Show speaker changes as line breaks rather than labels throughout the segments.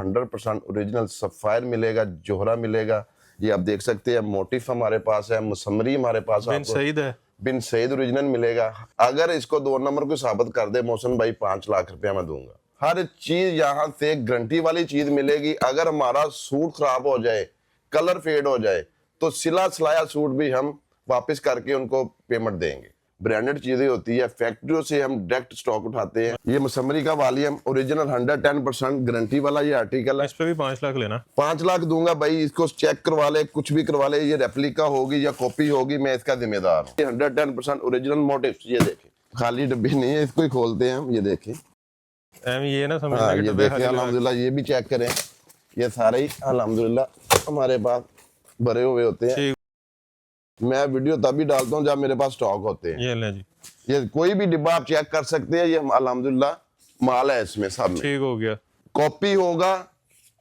100% original sapphire मिलेगा, जोहरा मिलेगा। ये आप देख सकते हैं, मोटिफ हमारे पास है, मुसम्मरी हमारे पास
बिन सईद है,
बिन सईद ओरिजिनल मिलेगा। अगर इसको 2 नंबर को साबित कर दे मोहसिन भाई, 5 लाख रुपया मैं दूंगा। हर चीज यहाँ से गारंटी वाली चीज मिलेगी। अगर हमारा सूट खराब हो जाए, कलर फेड हो जाए, तो सिला सिलाया सूट भी हम वापस करके उनको पेमेंट देंगे। ब्रांडेड चीजें होती है, फैक्ट्रियों से हम डायरेक्ट स्टॉक उठाते हैं। ये मुसम्मरी का वॉल्यूम ओरिजिनल 110% गारंटी वाला ये आर्टिकल है।
इस पे भी 5 लाख लेना।
5 लाख दूंगा भाई, इसको चेक करवा ले, कुछ भी करवा ले, ये रेप्लिका होगी या कॉपी होगी, मैं इसका जिम्मेदार हूँ। 110% ओरिजिनल मोटिव्स, ये देखें, खाली डब्बे नहीं है, इसको ही खोलते हैं हम, ये देखें।
ये ना समझना
हाँ,
कि
ये
डब्बे
देखें अल्हम्दुलिल्लाह, ये भी चेक करें, ये सारे ही अल्हम्दुलिल्लाह हमारे पास भरे हुए होते हैं। मैं वीडियो तभी डालता हूँ जब मेरे पास स्टॉक होते हैं।
ये ले जी,
ये कोई भी डिब्बा आप चेक कर सकते हैं, ये अल्हम्दुलिल्लाह माल है इसमें सब में।
ठीक हो गया।
कॉपी होगा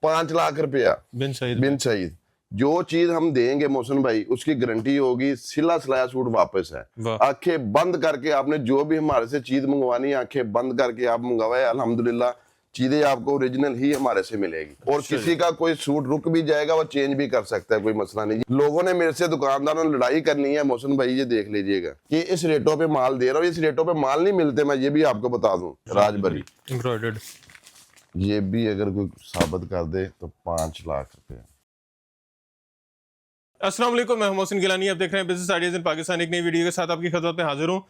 5 लाख रुपया
बिन सईद,
बिन सईद। जो चीज हम देंगे मोहसिन भाई, उसकी गारंटी होगी, सिला सिलाया सूट वापस है। आंखें बंद करके आपने जो भी हमारे से चीज मंगवानी है, आंखें बंद करके आप मंगवाए, अल्हम्दुलिल्लाह चीजें आपको ओरिजिनल ही हमारे से मिलेगी। और किसी का कोई सूट रुक भी जाएगा, वो चेंज भी कर सकता है, कोई मसला नहीं। लोगों ने मेरे से, दुकानदारों ने लड़ाई करनी है मोहसिन भाई, ये देख लीजिएगा कि इस रेटों पे माल दे रहा हूँ, इस रेटों पे माल नहीं मिलते, मैं ये भी आपको बता दूं। राजबरी
एम्ब्रॉयडर्ड,
ये भी अगर कोई साबित कर दे तो 5 लाख रुपए।
अस्सलाम वालेकुम, मैं मोहसिन गिलानी, आप देख रहे हैं बिजनेस आइडियाज इन पाकिस्तान। एक नई वीडियो के साथ आपकी खिदमत में हाजिर हूँ।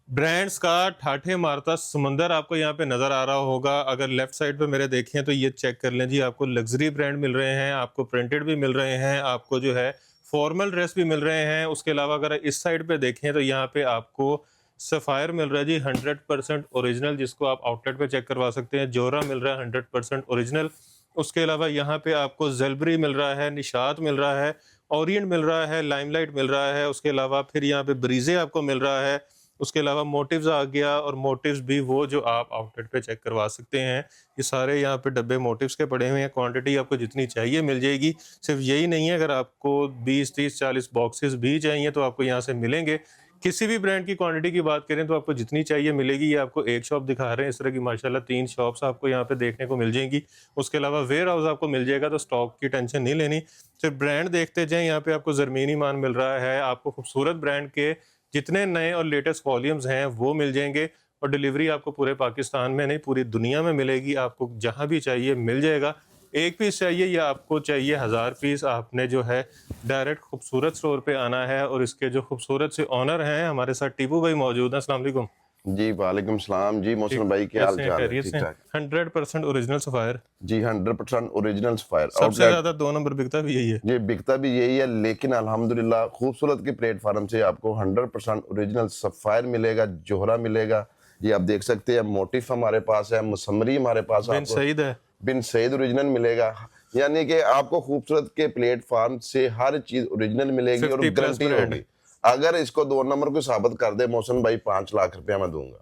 ब्रांड्स का ठाठे मारता समंदर आपको यहाँ पे नजर आ रहा होगा। अगर लेफ्ट साइड पे मेरे देखें तो ये चेक कर लें जी, आपको लग्जरी ब्रांड मिल रहे हैं, आपको प्रिंटेड भी मिल रहे हैं, आपको जो है फॉर्मल ड्रेस भी मिल रहे हैं। उसके अलावा अगर इस साइड पे देखें तो यहाँ पे आपको सफ़ायर मिल रहा है जी 100% ओरिजिनल, जिसको आप आउटलेट पे चेक करवा सकते हैं। जोरा मिल रहा है 100% ओरिजिनल। उसके अलावा यहाँ पे आपको ज़ेलबरी मिल रहा है, निशात मिल रहा है, ओरिएंट मिल रहा है, लाइमलाइट मिल रहा है। उसके अलावा फिर यहाँ पे ब्रीजे आपको मिल रहा है। उसके अलावा मोटिव्स आ गया, और मोटिव्स भी वो जो आप आउटलेट पे चेक करवा सकते हैं। ये सारे यहाँ पे डब्बे मोटिव्स के पड़े हुए हैं। क्वांटिटी आपको जितनी चाहिए मिल जाएगी। सिर्फ यही नहीं है, अगर आपको 20, 30, 40 बॉक्सेस भी चाहिए तो आपको यहाँ से मिलेंगे। किसी भी ब्रांड की क्वांटिटी की बात करें तो आपको जितनी चाहिए मिलेगी। ये आपको एक शॉप दिखा रहे हैं, इस तरह की माशाल्लाह 3 शॉप्स आपको यहाँ पे देखने को मिल जाएंगी। उसके अलावा वेयर हाउस आपको मिल जाएगा, तो स्टॉक की टेंशन नहीं लेनी, सिर्फ ब्रांड देखते जाएं। यहाँ पे आपको ज़रमीनी मान मिल रहा है, आपको खूबसूरत ब्रांड के जितने नए और लेटेस्ट वॉल्यूम्स हैं वो मिल जाएंगे। और डिलीवरी आपको पूरे पाकिस्तान में नहीं, पूरी दुनिया में मिलेगी। आपको जहाँ भी चाहिए मिल जाएगा। 1 पीस चाहिए या आपको चाहिए 1000 पीस, आपने जो है डायरेक्ट खूबसूरत स्टोर पे आना है। और इसके जो खूबसूरत से ऑनर हैं हमारे साथ, टीपू भाई मौजूद हैं। अस्सलाम वालेकुम
जी वालेकुम सलाम जी। मोहसिन भाई क्या हाल चाल है? ठीक ठाक।
100% ओरिजिनल सफायर
जी 100% ओरिजिनल सफायर।
सबसे ज्यादा 2 नंबर बिकता भी यही है।
ये बिकता भी यही है, लेकिन अल्हम्दुलिल्लाह खूबसूरत के प्लेटफार्म से आपको 100% ओरिजिनल सफायर मिलेगा, जोहरा मिलेगा। ये आप देख सकते हैं, मोटिफ हमारे पास है, मुसम्मरी हमारे पास
बिन सईद है,
बिन सईद ओरिजिनल मिलेगा। यानी कि आपको खूबसूरत के प्लेटफार्म से हर चीज ओरिजिनल मिलेगी और गारंटी होगी। अगर इसको 2 नंबर को साबित कर दे मोहसिन भाई, 5 लाख रुपया मैं दूंगा।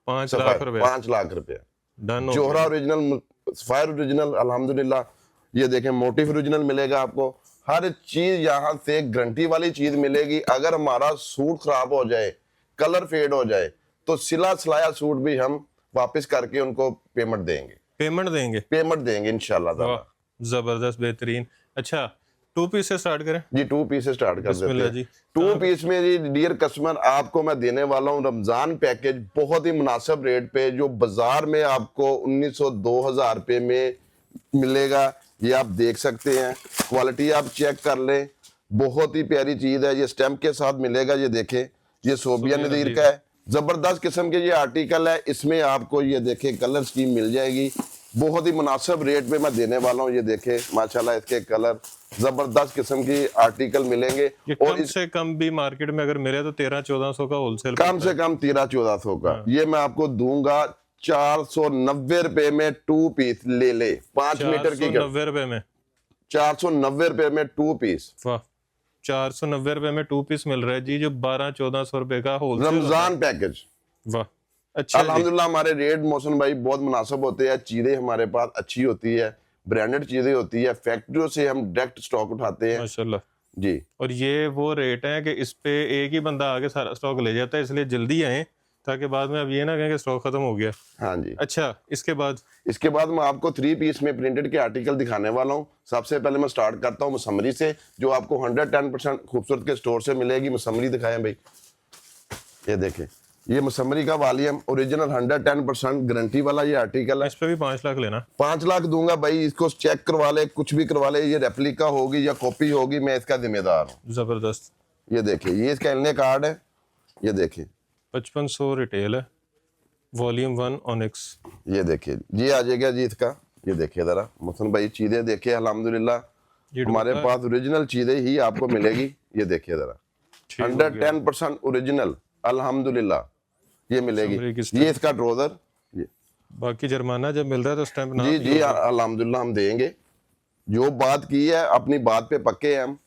5 लाख रुपया,
5 लाख रुपया।
Done.
Zohra original, sapphire original, अल्हम्दुलिल्लाह। ये देखें, मोटिफ ओरिजिनल मिलेगा आपको। हर चीज यहाँ से गारंटी वाली चीज मिलेगी। अगर हमारा सूट खराब हो जाए, कलर फेड हो जाए, तो सिला सिलाया सूट भी हम वापस करके उनको पेमेंट देंगे इंशाल्लाह ताला।
जबरदस्त, बेहतरीन। अच्छा, 2 पीस से स्टार्ट करें
जी? 2 पीस से स्टार्ट कर देते हैं
जी।
2 पीस में जी डियर कस्टमर, आपको मैं देने वाला हूँ रमजान पैकेज बहुत ही मुनासिब रेट पे, जो बाजार में आपको 1900-2000 रुपये में मिलेगा। ये आप देख सकते हैं, क्वालिटी आप चेक कर लें, बहुत ही प्यारी चीज है। ये स्टैम्प के साथ मिलेगा, ये देखें, ये सोबिया नज़ीर का है। जबरदस्त किस्म के ये आर्टिकल है। इसमें आपको ये देखें कलर स्कीम मिल जाएगी, बहुत ही मुनासिब रेट पे मैं देने वाला हूँ। ये देखें माशाल्लाह, इसके कलर जबरदस्त किस्म की आर्टिकल मिलेंगे।
और कम से कम भी मार्केट में अगर मिले तो 1300-1400 का होलसेल,
कम से कम 1300-1400 का। ये मैं आपको दूंगा 490 रुपए में 2 पीस ले 5 मीटर की।
490 रुपए में,
490 रुपए में 2 पीस।
वाह, 490 रुपए में 2 पीस मिल रहा है जी, जो 1200-1400 रुपए का होलसेल
रमजान पैकेज।
वाह, अच्छा।
अल्हम्दुलिल्लाह हमारे रेट मोहसिन भाई बहुत मुनासिब होते हैं। चीजें हमारे पास अच्छी होती है, ब्रांडेड चीजें होती है, फैक्ट्रियों से हम डायरेक्ट स्टॉक उठाते हैं
माशाल्लाह
जी।
और ये वो रेट है कि इस पे एक ही बंदा आके सारा स्टॉक ले जाता है, इसलिए जल्दी आए ताकि बाद में अब ये ना कहें कि स्टॉक खत्म हो गया।
हाँ जी।
अच्छा, इसके बाद
इसके बाद मैं आपको 3 पीस में प्रिंटेड के आर्टिकल दिखाने वाला हूँ। सबसे पहले मैं स्टार्ट करता हूँ मसमरी से, जो आपको 110% खूबसूरत के स्टोर से मिलेगी। मसमरी दिखाएं भाई, ये देखें, ये मसमरी का वॉल्यूम ओरिजिनल 110% गारंटी वाला ये आर्टिकल है।
इस पे भी 5 लाख लेना।
5 लाख दूंगा भाई, इसको चेक करवा ले, कुछ भी करवा ले, ये रेप्लिका होगी या कॉपी होगी, मैं इसका जिम्मेदार हूँ।
जबरदस्त।
ये देखिए, ये इसका इनले कार्ड है, ये देखिए,
5500 रिटेल है, वॉल्यूम 1 ऑनिक्स।
ये देखिए, ये आ जाएगा जी इसका। ये देखिए जरा मोहसिन भाई, चीजें देखिए, अल्हम्दुलिल्लाह
ये
हमारे पास ओरिजिनल चीजें ही आपको मिलेगी। ये देखिए जरा,
ठीक हो गया।
110% ओरिजिनल, अल्हम्दुलिल्लाह ये मिलेगी।
समरी किस
ये इसका ट्राउजर, ये
बाकी जुर्माना जब मिल रहा है तो स्टैंप ना
जी जी अल्हम्दुलिल्लाह हम देंगे। जो बात की है अपनी बात पे पक्के हैं हम।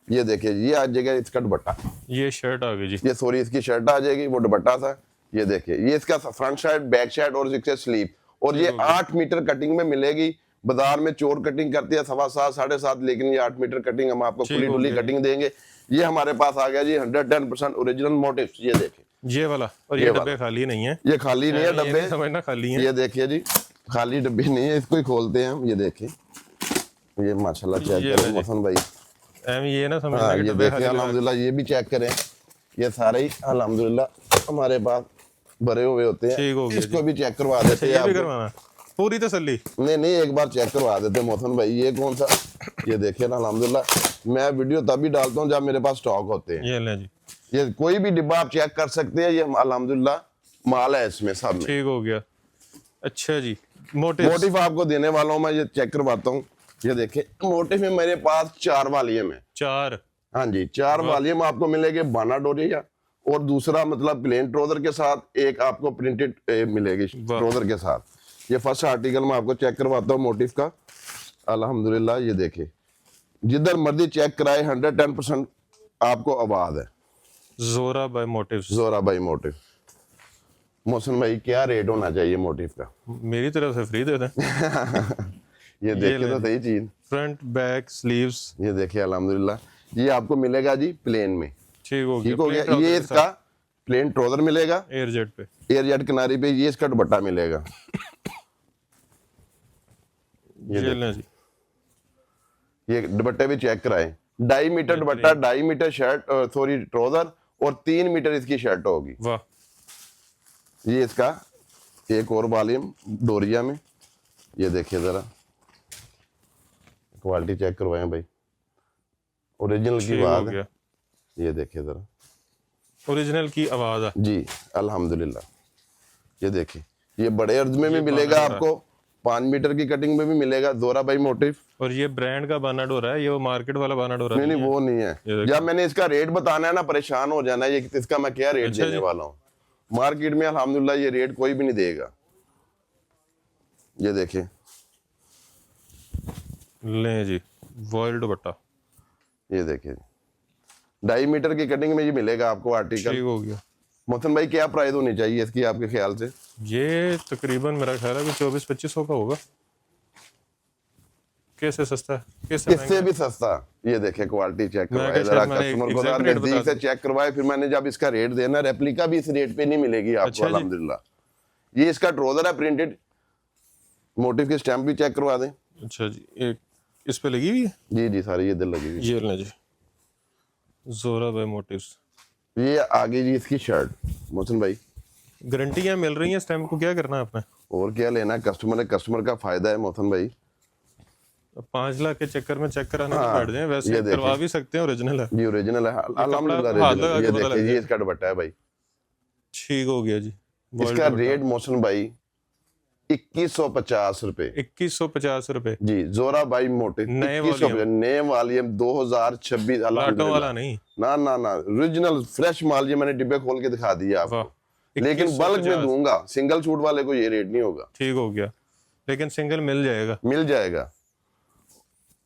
ये देखिए, ये आ जाएगा इसका दुपट्टा,
ये शर्ट आ गई जी।
ये सॉरी इसकी शर्ट आ जाएगी, वो दुपट्टा था। ये देखिए, ये इसका फ्रंट साइड, बैक साइड और इसके स्लीव, और ये 8 मीटर कटिंग में मिलेगी। बाजार में चोर कटिंग करती है 7.25 7.5, लेकिन ये 8 मीटर कटिंग हम आपको खुली डुली कटिंग देंगे। ये हमारे पास आ गया जी 110% ओरिजिनल मोटिव्स। ये देखिए,
ये वाला, और ये डब्बे खाली नहीं है,
ये खाली नहीं है
ये
डब्बे,
नहीं समझना खाली है।
ये देखिए जी, खाली डब्बे नहीं है, इसको ही खोलते हैं हम। ये देखिए, ये माशाल्लाह चेक
ये
करें मोहसिन भाई।
ये ना समझना
हाँ,
कि
ये
डब्बे
देखिए
खाली
अल्हम्दुलिल्लाह, ये भी चेक करें। ये सारे ही अल्हम्दुलिल्लाह हमारे पास भरे हुए होते हैं।
ठीक हो गया
इसको भी चेक करवा देते हैं
ये भी
आपको।
करवाना, पूरी तसल्ली।
नहीं, एक बार चेक करवा देते हैं मोहसिन भाई। ये कौन सा, ये देखिए ना, अल्हम्दुलिल्लाह मैं वीडियो तभी डालता हूँ जब मेरे पास स्टॉक होते हैं।
ये ले जी,
ये कोई भी डिब्बा आप चेक कर सकते हैं, ये अल्हम्दुलिल्लाह माल है इसमें सब में।
ठीक हो गया। अच्छा जी, मोटिव
मोटिव आपको देने वाला हूँ मैं, ये चेक करवाता हूँ। ये देखिए, मोटिव में मेरे पास 4 वॉल्यूम है।
4,
हाँ जी, 4 वॉल्यूम आपको मिलेंगे बाना डोरिया, और दूसरा मतलब प्लेन ट्राउजर के साथ, एक आपको प्रिंटेड मिलेगी ट्राउजर के साथ। ये फर्स्ट आर्टिकल मैं आपको चेक करवाता हूँ मोटिव का। अल्हम्दुलिल्लाह ये देखिए, जिधर मर्जी चेक कराए 110% आपको आवाज है।
जोरा बाय मोटिव्स।
जोरा भाई मोटिव। मोहसिन भाई, क्या रेट होना चाहिए मोटिव का?
मेरी तरफ से फ्री दे दें।
ये देखिए तो सही चीज,
फ्रंट बैक स्लीव्स।
ये देखिए अल्हम्दुलिल्लाह, ये आपको मिलेगा जी प्लेन में।
ठीक हो गया।
ठीक हो गया। ये इसका प्लेन ट्राउजर मिलेगा
एयर जेट पे,
एयर जेट किनारी पे। ये इसका दुपट्टा मिलेगा।
ये लें जी,
ये दुपट्टे भी चेक कराएं। 2.5 metre dupatta, 2.5 metre shirt, sorry trouser, और 3 मीटर इसकी शर्ट होगी।
वाह।
ये इसका एक और वॉल्यूम डोरिया में। ये देखिए जरा, क्वालिटी चेक करवाएं भाई, ओरिजिनल की
ठीक हो
बात है।
गया।
ये देखिए जरा,
ओरिजिनल की आवाज है
जी अल्हम्दुलिल्लाह। ये देखिए, ये बड़े अर्ज में भी
ये
मिलेगा
बाना
आपको, 5 मीटर की कटिंग में भी मिलेगा। जोरा भाई मोटिव।
और ये ब्रांड का बाना डोरा है, ये वो मार्केट वाला बाना डोरा
नहीं,
नहीं है।
वो नहीं
ये
है।
देखो।
जब मैंने इसका रेट बताना है ना, परेशान हो जाना है, ये इसका मैं क्या रेट
अच्छा
देने
जी।
वाला हूँ। मार्केट में अल्हम्दुलिल्लाह ये रेट कोई भी नहीं देगा। ये देखिए,
लें जी, वॉइल दुपट्टा।
ये देखिए, 2.5 मीटर की कटिंग में ये मिलेगा आपको आर्टिकल।
ठीक हो गया।
मोहसिन भाई, क्या प्राइस होनी चाहिए इसकी आपके ख्याल से?
ये तकरीबन मेरा ख्याल है कि 24-2500 का होगा। कैसे सस्ता है, कैसे
इससे भी सस्ता। ये देखिए, क्वालिटी चेक
मैं
करवाए
क्या
जरा,
शायद मैंने
कस्टमर को
exact रेट
नजदीक
बता
से चेक करवाए, फिर मैंने जब इसका रेट देना, रेप्लिका भी इस रेट पे नहीं मिलेगी आपको।
अच्छा जी।
अल्हम्दुलिल्लाह ये इसका ट्राउजर है प्रिंटेड, मोटिव की स्टैम्प भी चेक करवा दें।
अच्छा जी, एक इस पे लगी हुई है।
जी जी, सारी ये दिल लगी हुई।
ये लें जी, जोरा बाय मोटिव्स।
ये आगे जी इसकी शर्ट। मोहसिन भाई,
गारंटियां मिल रही हैं, स्टैम्प को क्या करना है आपने?
और क्या लेना है, कस्टमर है, कस्टमर का फायदा है मोहसिन भाई।
5 लाख के चक्कर में चेक कराने
हाँ,
नहीं बैठ जाए, वैसे
ये देखिए।
करवा भी सकते हैं, ओरिजिनल है।
ये ओरिजिनल है अल्हम्दुलिल्लाह,
कपड़ा हाथ
original।
लगा
ये
के पता
देखिए,
लग
ये इसका दुपट्टा है भाई।
ठीक हो गया जी।
इसका रेट मोहसिन भाई 2150 रुपए।
2150 रुपए।
जी, जोरा बाई मोटिव,
नए
2150, नए वॉल्यूम 2026।
लाटों वाला
अल्हम्दुलिल्लाह।
नहीं।
ना ओरिजिनल फ्रेश माल, ये मैंने डिब्बे खोल के दिखा दिया
वाह।
आपको। लेकिन बल्क में
2150।
दूंगा, सिंगल शूट वाले को ये रेट नहीं होगा।
ठीक हो गया, लेकिन सिंगल मिल जाएगा।
मिल जाएगा।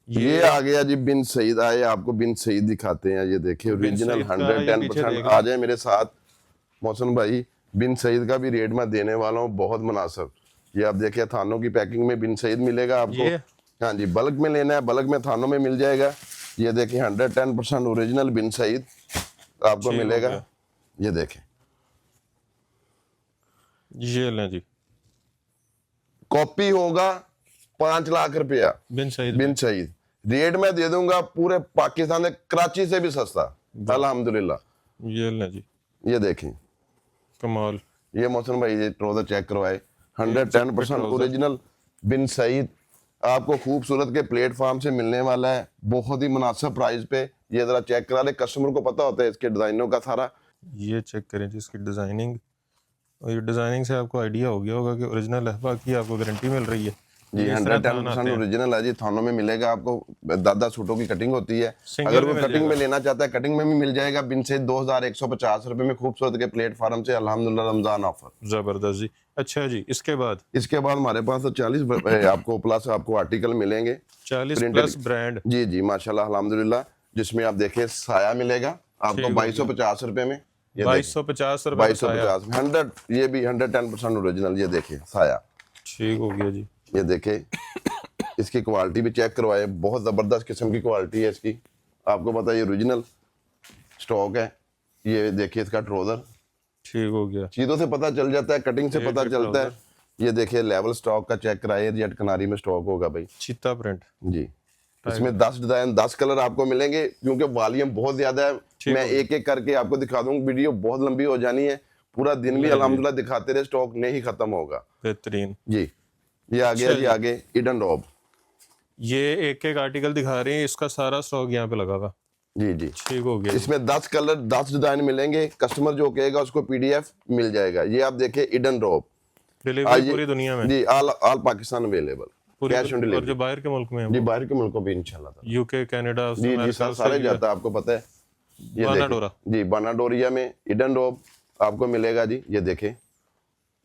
ये आ गया जी बिन सईद। आए आपको बिन सईद दिखाते हैं। ये देखिए, ओरिजिनल
सईद का ये पीछे
110%।
देख
आ जाए मेरे साथ मोहसिन भाई, बिन सईद का भी रेट मैं देने वाला हूँ बहुत मुनासिब। ये आप देखिए, थानों की पैकिंग में बिन सईद मिलेगा आपको।
ये?
हाँ जी, बल्क में लेना है, बल्क में थानों में मिल जाएगा। ये देखिए, 110% ओरिजिनल बिन सईद आपको
ठीक हो
मिलेगा।
गया।
ये देखें,
ये लें जी,
कॉपी होगा 5 लाख रुपया
बिन सईद
बिन सईद। रेट में दे दूंगा पूरे पाकिस्तान में, कराची से भी सस्ता अल्हम्दुलिल्लाह।
ये लें जी,
ये देखें,
कमाल।
ये मोहसिन भाई ये ट्राउजर चेक करवाए, 110% ओरिजिनल बिन सईद, आपको खूबसूरत के प्लेटफॉर्म से मिलने वाला है, बहुत ही मुनासिब प्राइस पे। ये जरा चेक करा ले, कस्टमर को पता होता है इसके डिजाइनों का सारा।
ये चेक करें जी इसकी डिजाइनिंग, और ये डिजाइनिंग से आपको आइडिया हो गया होगा कि ओरिजिनल है, बाकी आपको गारंटी मिल रही है
जी।
इस तरह
110% ओरिजिनल है जी, थानों में मिलेगा आपको। 10-10 सूटों की कटिंग होती है,
सिंगल
अगर
भी
वो
मिल
कटिंग में लेना चाहता है कटिंग में भी मिल जाएगा। बिन से 2150 रुपए में खूबसूरत के प्लेटफॉर्म से अल्हम्दुलिल्लाह रमजान ऑफर।
जबरदस्त जी। अच्छा जी, इसके बाद
इसके बाद हमारे पास तो 40 आपको प्लस आपको आर्टिकल मिलेंगे
40
Printed-
प्लस ब्रांड।
जी जी माशाल्लाह अल्हम्दुलिल्लाह, जिसमें आप देखिए साया मिलेगा आपको
ठीक
2250 रुपए में। ये
2250 रुपए का साया।
2250 में 100, ये भी 110% ओरिजिनल। ये देखिए साया,
ठीक हो गया जी।
ये देखे, इसकी क्वालिटी भी चेक करवाए, बहुत जबरदस्त किस्म की क्वालिटी है इसकी। आपको पता है ये ओरिजिनल स्टॉक है। ये देखिए इसका ट्राउजर,
ठीक हो गया।
चीजों से पता चल जाता है, कटिंग से पता चलता है। ये देखिए लेवल स्टॉक का चेक कराइए, जेट कनारी में स्टॉक होगा भाई
चीता प्रिंट।
जी। इसमें 10 डिजाइन 10 कलर आपको मिलेंगे, क्योंकि वॉल्यूम बहुत ज्यादा है। मैं एक एक करके आपको दिखा दूंगा, वीडियो बहुत लंबी हो जानी है, पूरा दिन भी अल्हम्दुलिल्लाह दिखाते रहे, स्टॉक नहीं खत्म होगा।
बेहतरीन।
जी ये आ गया जी, आगे इडन रॉब।
ये एक एक आर्टिकल दिखा रहे हैं, इसका सारा स्टॉक यहाँ पे लगा हुआ।
जी जी
ठीक हो गया।
इसमें 10 कलर 10 डिजाइन मिलेंगे, कस्टमर जो कहेगा उसको पीडीएफ मिल जाएगा। ये आप देखिए इडन रॉब,
डिलीवरी पूरी दुनिया में
जी all Pakistan available, cash on
और
डिलीवरी।
जो बाहर के मुल्क में है
जी बाहर के मुल्कों पे इंशाल्लाह।
यूके, कनाडा,
जी जी सारे जाता है, आपको पता है। ये
बानाडोरा।
देखिए जी, बानाडोरिया में इडन रॉब आपको मिलेगा जी। ये देखें,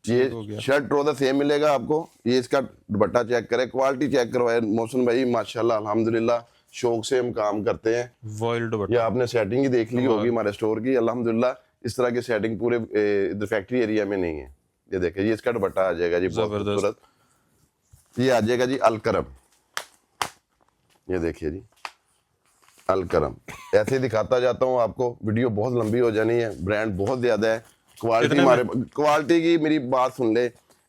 ये शर्ट ट्राउजर सेम मिलेगा आपको। ये इसका दुपट्टा चेक करें, क्वालिटी चेक करवाए मोहसिन भाई, माशाल्लाह अल्हम्दुलिल्लाह, शौक से हम काम करते हैं।
वॉइल्ड
ये
दुपट्टा।
आपने सेटिंग ही देख ली होगी हमारे स्टोर की, अल्हम्दुलिल्लाह इस तरह की सेटिंग पूरे इधर फैक्ट्री एरिया में नहीं है। ये देखिए, ये इसका दुपट्टा आ जाएगा जी, बहुत खूबसूरत। ये आ जाएगा जी अलकरम, ये देखिए जी अलकरम। ऐसे ही दिखाता जाता हूँ आपको, वीडियो बहुत लंबी हो जानी है, ब्रांड बहुत ज्यादा है। क्वालिटी हमारे, क्वालिटी की मेरी बात सुन ले,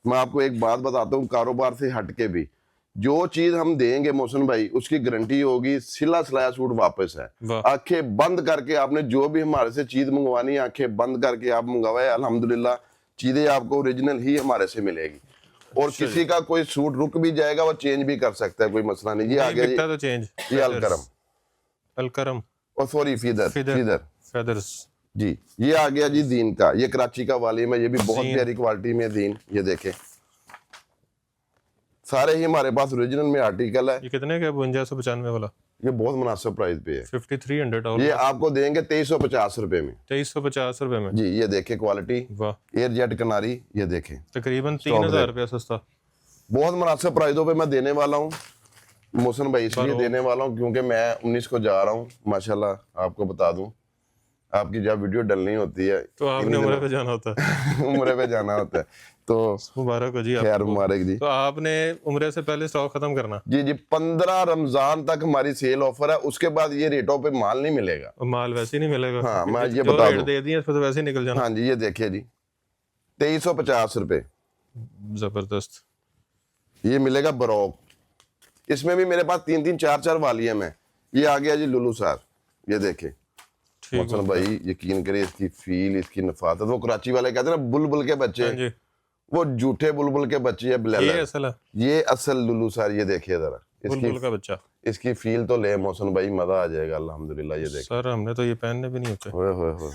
मैं आपको एक बात बताता हूँ, कारोबार से हटके भी जो चीज हम देंगे मोहसिन भाई, उसकी गारंटी होगी, सिला सिलाया सूट वापस है। आंखें बंद करके आपने जो भी हमारे से चीज मंगवानी है, आंखें बंद करके आप मंगवाए, अल्हम्दुलिल्लाह चीजें आपको ओरिजिनल ही हमारे से मिलेगी। और किसी का कोई सूट रुक भी जाएगा, वो चेंज भी कर सकता है, कोई मसला नहीं। ये आ गया जी,
तो चेंज।
ये अलकरम,
अलकरम
और सॉरी फीदर
फेदर्स
जी। ये आ गया जी दीन का, ये कराची का वालीम है, ये भी बहुत प्यारी क्वालिटी में दीन। ये देखें, सारे ही हमारे पास ओरिजिनल में आर्टिकल है।
ये कितने का? 5295 वाला।
ये बहुत मुनासिब प्राइस पे है,
5300 और
ये आपको देंगे 2350 रुपए में,
2350 रुपए में
जी। ये देखे क्वालिटी,
वाह,
एयर जेट कनारी। ये देखे
तकरीबन 3000 रुपया सस्ता,
बहुत मुनासिब प्राइसों पे मैं देने वाला हूँ मोहसिन भाई, इसलिए देने वाला हूँ क्योंकि मैं 19 को जा रहा हूँ माशाल्लाह। आपको बता दूं, आपकी जब वीडियो डलनी होती है
तो आपने उम्रे पे जाना होता है।
उम्रे पे जाना होता है, तो
मुबारक हो जी,
खैर मुबारक जी।
तो आपने उम्रे से पहले स्टॉक खत्म करना
जी जी। 15 रमजान तक हमारी सेल ऑफर है, उसके बाद ये रेटों पे माल नहीं मिलेगा।
माल वैसे ही नहीं मिलेगा।
हाँ मैं ये
जो
बता
रेट
दूं,
दे दिए फिर तो वैसे ही निकल जाना।
हाँ जी। ये देखिए जी 2350 रुपए,
जबरदस्त।
ये मिलेगा बरोक। इसमें भी मेरे पास 3-3 4-4 वालियम है। ये आ गया जी लुलू सार, ये देखे मोहसिन भाई, यकीन करिए इसकी फील, इसकी नफासत। वो कराची वाले कहते हैं ना बुलबुल के बच्चे, वो झूठे बुलबुल के बच्चे है बिलाल, ये असल लुलू सार। ये देखिए जरा
बुलबुल का बच्चा,
इसकी फील तो ले मोहसिन भाई, मजा आ जाएगा अल्हम्दुलिल्लाह। ये देखिए
सर, हमने तो ये पहनने भी नहीं होते।
हो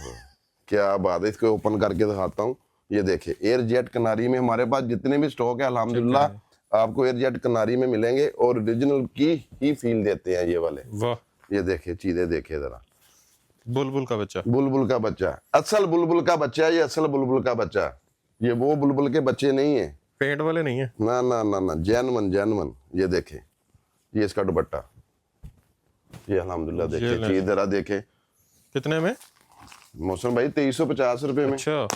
क्या बात है। इसको ओपन करके दिखाता हूँ। ये देखिए एयर जेट कनारी में हमारे पास जितने भी स्टॉक है अल्हम्दुलिल्लाह आपको एयर जेट कनारी में मिलेंगे, और ओरिजिनल की ही फील देते हैं ये वाले।
वाह,
ये देखिए चीजें देखिए जरा,
बुलबुल का बच्चा,
बुलबुल का बच्चा, असल बुलबुल का बच्चा है ये, असल बुलबुल का बच्चा। ये वो बुलबुल के बच्चे नहीं है,
पेंट वाले नहीं है,
ना ना ना ना, जेन्युइन। ये देखे, ये इसका दुपट्टा, ये अल्हम्दुलिल्लाह देखे चीज जरा देखे।
कितने में
मोहसिन भाई? 2350 रुपए में।
अच्छा,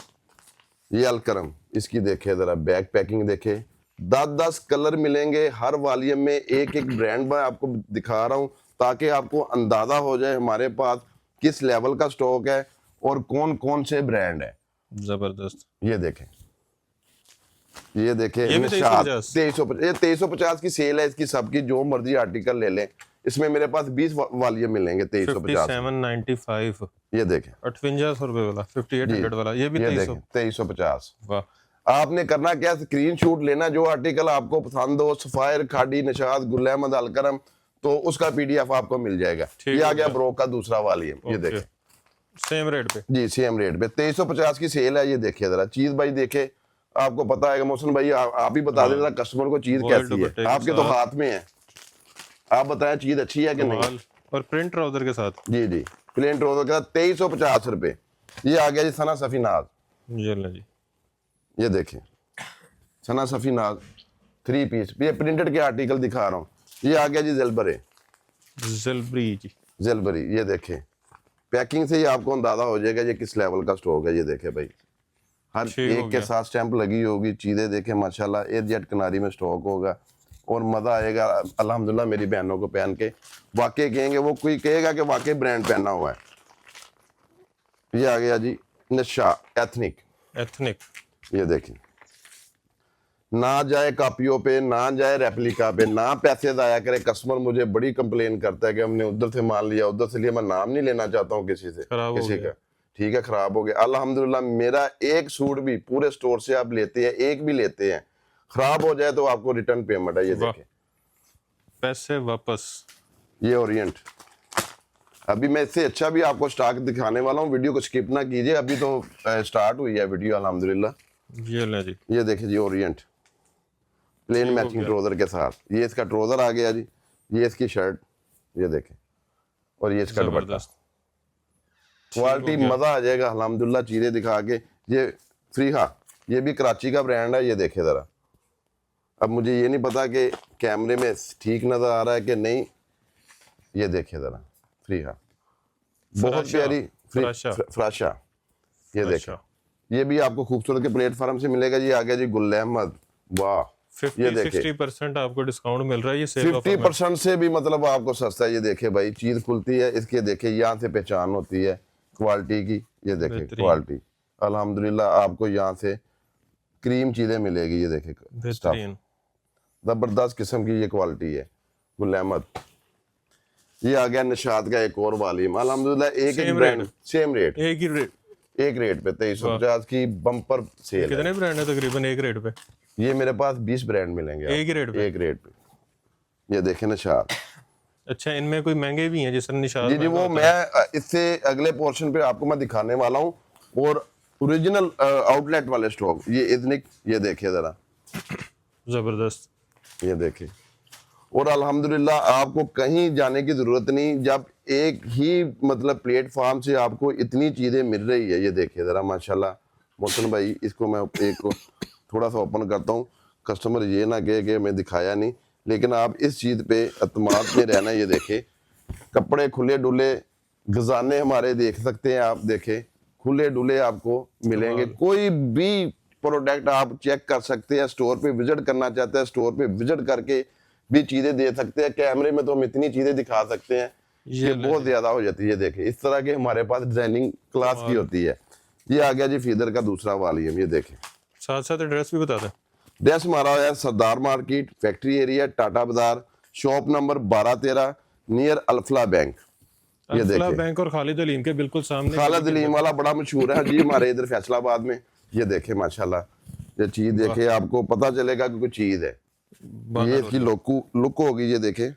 ये अलकरम, इसकी देखे जरा, बैक पैकिंग देखे, 10-10 कलर मिलेंगे हर वालियम में। एक एक ब्रांड मैं आपको दिखा रहा हूँ ताकि आपको अंदाजा हो जाए हमारे पास किस लेवल का स्टॉक है और कौन कौन से ब्रांड है।
जबरदस्त।
ये देखें, ये देखे
ये भी 2350।
2350, ये 2350 की सेल है इसकी, सबकी जो मर्जी आर्टिकल ले लें। इसमें मेरे पास 20 वालियम मिलेंगे 2350।
5795
ये देखें
5800 रुपए वाला, 5800 वाला, ये भी
ये
2300।
देखें 2350।
वाह,
आपने करना क्या, स्क्रीनशॉट लेना, जो आर्टिकल आपको पसंद हो, सफायर, खाड़ी, निशात, गुल अहमद, अलकरम, तो उसका पीडीएफ आपको मिल जाएगा।
ठीक
ये आ
हो
गया
गया।
ब्रो का दूसरा वालियम। ये देखें
सेम रेट पे।
जी, सेम रेट पे 2350 की सेल है। ये देखिए जरा चीज भाई, देखे आपको पता है मोहसिन भाई, आप ही बता दें जरा कस्टमर को चीज
वॉयल
कैसी
दुपट्टे
है,
के
आपके तो
साथ।
हाथ में है, आप बताएं चीज अच्छी है कि नहीं।
कमाल। और प्रिंट ट्राउजर के साथ।
जी जी, प्लेन ट्राउजर का 2350 रुपए। ये आ गया जी सना सफी नाज।
ये ले जी,
ये देखें सना सफी नाज 3 पीस, ये प्रिंटेड के आर्टिकल दिखा रहा हूँ। ये आ गया जी जेलबरे,
ज़ेलबरी जी।
जेलबरी। ये देखें पैकिंग से ही आपको अंदाजा हो जाएगा ये किस लेवल का स्टॉक है। ये देखें भाई, हर
ठीक हो
एक के
गया।
साथ स्टैंप लगी होगी, चीजें देखें माशाल्लाह, एयरजेट किनारी में स्टॉक होगा और मजा आएगा अल्हम्दुलिल्लाह। मेरी बहनों को पहन के वाकई कहेंगे, वो कोई कहेगा कि वाकई ब्रांड पहना हुआ है। ये आ गया जी नशा एथनिक।
एथनिक।
ये देखें, ना जाए कापियों पे, ना जाए रेप्लिका पे, ना पैसे जाया करे। कस्टमर मुझे बड़ी कंप्लेन करता है कि हमने उधर से माल लिया, उधर से लिया। मैं नाम नहीं लेना चाहता हूँ किसी से,
खराब हो
किसी
गया।
का, ठीक है, खराब हो गया। अल्हम्दुलिल्लाह मेरा एक सूट भी पूरे स्टोर से आप लेते हैं, एक भी लेते हैं, खराब हो जाए तो आपको रिटर्न पेमेंट है। ये
वाह।
देखें,
पैसे वापस।
ये ओरिएंट। अभी मैं इससे अच्छा भी आपको स्टॉक दिखाने वाला हूँ, वीडियो को स्किप ना कीजिए, अभी तो स्टार्ट हुई है वीडियो अल्हम्दुलिल्लाह।
ये ले जी,
ये देखिए जी ओरिएंट, प्लेन
ठीक हो
मैचिंग
गया।
ट्राउजर के साथ। ये इसका ट्राउजर आ गया जी, ये इसकी शर्ट, ये देखें, और ये इसका दुपट्टा।
जबरदस्त।
क्वालिटी
हो गया।
मजा आ जाएगा अल्हम्दुलिल्लाह। चीजें दिखा के, ये फ्री, हाँ ये भी कराची का ब्रांड है। ये देखे जरा, अब मुझे ये नहीं पता कि कैमरे में ठीक नजर आ रहा है कि नहीं। ये देखे जरा, फ्री, हाँ बहुत
फराशा।
प्यारी
फराशा।
फ्राशा। ये देखे,
अच्छा,
ये भी आपको खूबसूरत के प्लेटफॉर्म से मिलेगा जी। आ गया जी गुल अहमद, वाह। ये देखे
50-60% आपको डिस्काउंट मिल रहा है ये सेल ऑफर में।
50% से भी मतलब आपको सस्ता है। ये देखे भाई, चीज खुलती है इसके, देखे यहाँ से पहचान होती है क्वालिटी की। ये देखे
बेहतरीन।
क्वालिटी अल्हम्दुलिल्लाह आपको यहाँ से क्रीम चीजें मिलेगी। ये देखे स्टफ,
बेहतरीन।
जबरदस्त किस्म की ये क्वालिटी है गुल अहमद। ये आ गया निशात का एक और वालीम अल्हम्दुलिल्लाह। एक एक
Same
brand
rate।
Same rate,
एक ही रेट।
एक रेट पे 2350 की बम्पर सेल है।
कितने ब्रांड है तकरीबन एक रेट पे?
ये मेरे पास 20 ब्रांड मिलेंगे
एक ही रेट पे?
एक रेट पे। ये देखे निशात।
अच्छा, इनमें कोई महंगे भी हैं जैसे निशात?
जी जी, वो मैं इससे अगले पोर्शन पे आपको मैं दिखाने वाला हूँ। और ओरिजिनल आउटलेट वाले स्टॉक, ये इतनी, ये देखिए जरा,
जबरदस्त।
ये देखिए। और अल्हम्दुलिल्लाह आपको कहीं जाने की जरूरत नहीं, जब एक ही मतलब प्लेटफॉर्म से आपको इतनी चीजें मिल रही है। ये देखिए जरा माशाल्लाह मोहसिन भाई, इसको मैं एक को थोड़ा सा ओपन करता हूँ, कस्टमर ये ना कहे कि मैं दिखाया नहीं, लेकिन आप इस चीज पे अतमाद में रहना। ये देखे कपड़े खुले डुले, खजाने हमारे देख सकते हैं आप, देखे खुले डुले आपको मिलेंगे। कोई भी प्रोडक्ट आप चेक कर सकते हैं, स्टोर पे विजिट करना चाहते हैं स्टोर पे विजिट करके भी चीजें दे सकते हैं। कैमरे में तो हम इतनी चीजें दिखा सकते हैं
ये
ये बहुत ज्यादा हो जाती है। ये देखे इस तरह के हमारे पास डिजाइनिंग क्लास की होती है। ये आ गया जी फीदर का दूसरा वालीम। ये देखें,
साथ साथ एड्रेस भी बता दें।
ड्रेस हमारा है सरदार मार्केट, फैक्ट्री एरिया, टाटा बाजार, shop number 12-13, near Alfalah bank. ये
अल्फला
देखें,
बैंक और खालिद अलीम के बिल्कुल सामने।
खालिद अलीम वाला बड़ा मशहूर है जी हमारे इधर फैसलाबाद में। ये देखे माशाल्लाह, ये चीज देखे आपको पता चलेगा कि कोई चीज है। ये इसकी लुक होगी। ये देखे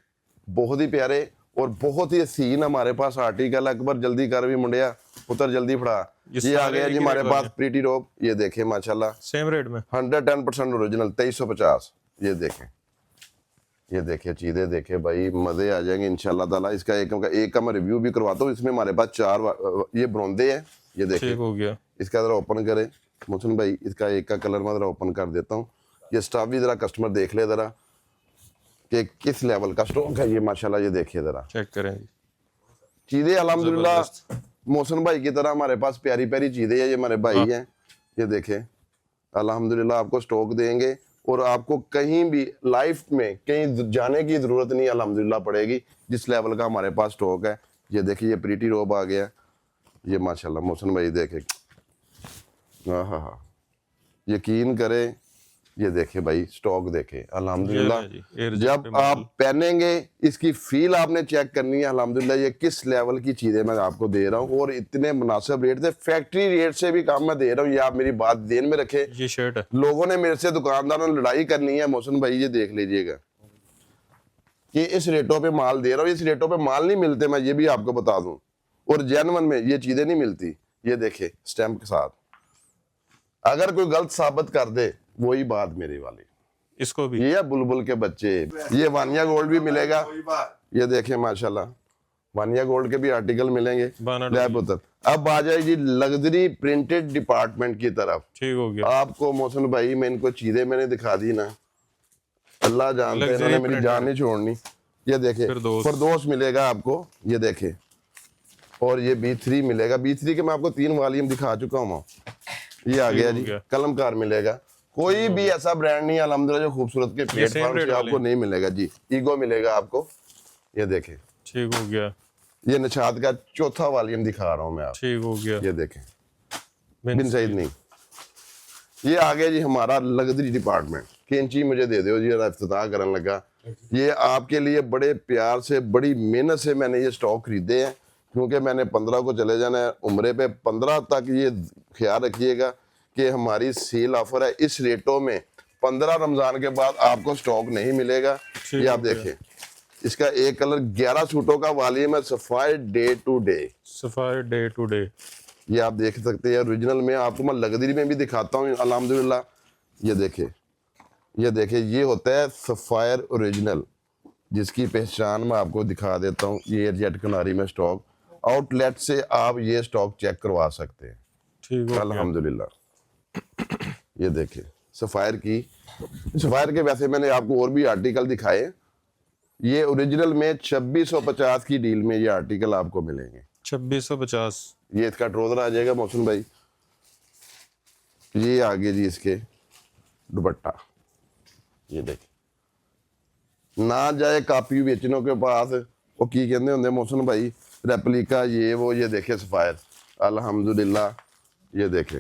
बहुत ही प्यारे और बहुत ही हसीन हमारे पास आर्टिकल। अकबर जल्दी कर भी मुंडिया, उतर जल्दी फड़ा। ये आ गया जी हमारे पास प्रीटी रोब। ये देखे माशाल्लाह
सेम रेट में
110% ओरिजिनल 2350। ये देखें, ये देखिए चीजें देखे भाई, मजे आ जाएंगे इंशाल्लाह ताला। इसका एक का मैं रिव्यू भी करवाता हूँ। इसमें हमारे पास 4 ये ब्रोंदे हैं। ये देखिए,
ठीक हो गया।
इसका जरा ओपन करें मोहसिन भाई, इसका एक का कलर मैं जरा ओपन कर देता हूँ। ये स्टॉक भी जरा कस्टमर देख ले जरा कि किस लेवल का स्टॉक है ये माशाल्लाह। ये देखिए जरा
चेक करें जी।
चीजें अल्हम्दुलिल्लाह मोहसिन भाई की तरह हमारे पास प्यारी प्यारी चीजें हैं। ये हमारे भाई हैं, ये देखें अल्हम्दुलिल्लाह आपको स्टॉक देंगे और आपको कहीं भी लाइफ में कहीं जाने की जरूरत नहीं अल्हम्दुलिल्लाह पड़ेगी, जिस लेवल का हमारे पास स्टॉक है। ये देखिए, ये प्रीटी रोब आ गया। ये माशाल्लाह मोहसिन भाई देखे, हाँ हाँ हाँ, यकीन करें ये देखे भाई, स्टॉक देखे अल्हम्दुलिल्लाह।
जी, एयर जेट
जब
पे माल।
आप पहनेंगे इसकी फील आपने चेक करनी है अल्हम्दुलिल्लाह, ये किस लेवल की चीजें मैं आपको दे रहा हूँ, और इतने मुनासिब रेट से, फैक्ट्री रेट से भी कम मैं दे रहा हूँ। ये आप मेरी बात ध्यान में रखें।
ये शर्ट है,
लोगों ने मेरे से, दुकानदारों ने लड़ाई करनी है, मोहसिन भाई ये देख लीजिएगा कि इस रेटों पे माल दे रहा हूँ। इस रेटों पे माल नहीं मिलते, मैं ये भी आपको बता दूं, और जेन्युइन में ये चीजें नहीं मिलती। ये देखे स्टैम्प के साथ, अगर कोई गलत साबित कर दे वही बात मेरी वाली।
इसको भी
ये है बुलबुल के बच्चे। ये वानिया गोल्ड भी मिलेगा, ये देखें माशाल्लाह, वानिया गोल्ड के भी आर्टिकल मिलेंगे।
बाना
ले पुत्र, अब आ जाए जी लग्जरी प्रिंटेड डिपार्टमेंट की तरफ।
ठीक हो गया।
आपको मोहसिन भाई मैं इनको चीजें मैंने दिखा दी ना, अल्लाह जानते हैं,
Luxury
इन्होंने मेरी
printed।
जान नहीं छोड़नी। ये देखे फरदोस मिलेगा आपको, ये देखे, और ये B3 मिलेगा। B3 के मैं आपको 3 वॉल्यूम दिखा चुका हूँ। ये आ गया जी, कलमकार मिलेगा। कोई भी ऐसा ब्रांड नहीं अल्हम्दुलिल्लाह जो खूबसूरत के प्लेटफॉर्म से आपको नहीं मिलेगा जी। ईगो मिलेगा आपको, ये देखे।
ठीक हो गया।
ये निशात का 4था वॉल्यूम दिखा रहा हूँ मैं आपको,
ठीक हो गया।
ये देखें, बिन सईद नहीं। ये आ गया जी हमारा लग्जरी डिपार्टमेंट। कैंची मुझे दे दो जी, इफ्तिताह करने लगा। ये आपके लिए बड़े प्यार से, बड़ी मेहनत से मैंने ये स्टॉक खरीदे हैं, क्योंकि मैंने 15 को चले जाना है उम्रे पे। 15 तक ये ख्याल रखिएगा कि हमारी सेल ऑफर है। इस रेटों में 15 रमजान के बाद आपको स्टॉक नहीं मिलेगा। ये आप देखें, इसका एक कलर 11 सूटों का वॉल्यूम है, sapphire day to day.
Sapphire day to day,
ये आप देख सकते हैं। ओरिजिनल में आपको मैं लग्जरी में भी दिखाता हूँ अल्हम्दुलिल्लाह। ये देखे, ये देखे, ये होता है सफायर ओरिजिनल, जिसकी पहचान मैं आपको दिखा देता हूँ। ये एयरजेट कनारी में स्टॉक, आउटलेट से आप ये स्टॉक चेक करवा सकते हैं।
ठीक हो गया।
अल्हम्दुलिल्लाह। ये देखे सफायर की, सफायर के वैसे मैंने आपको और भी आर्टिकल दिखाए। ये ओरिजिनल में 2650 की डील में ये आर्टिकल आपको मिलेंगे।
2650।
ये इसका ट्रोजर आ जाएगा मोहसिन भाई। ये आगे जी इसके दुपट्टा, ये देखिए। ना जाए कापी बेचनों के पास, वो की कहते होंगे मोहसिन भाई, रेप्लिका ये वो। ये देखे सफायर अल्हम्दुलिल्लाह। ये देखे,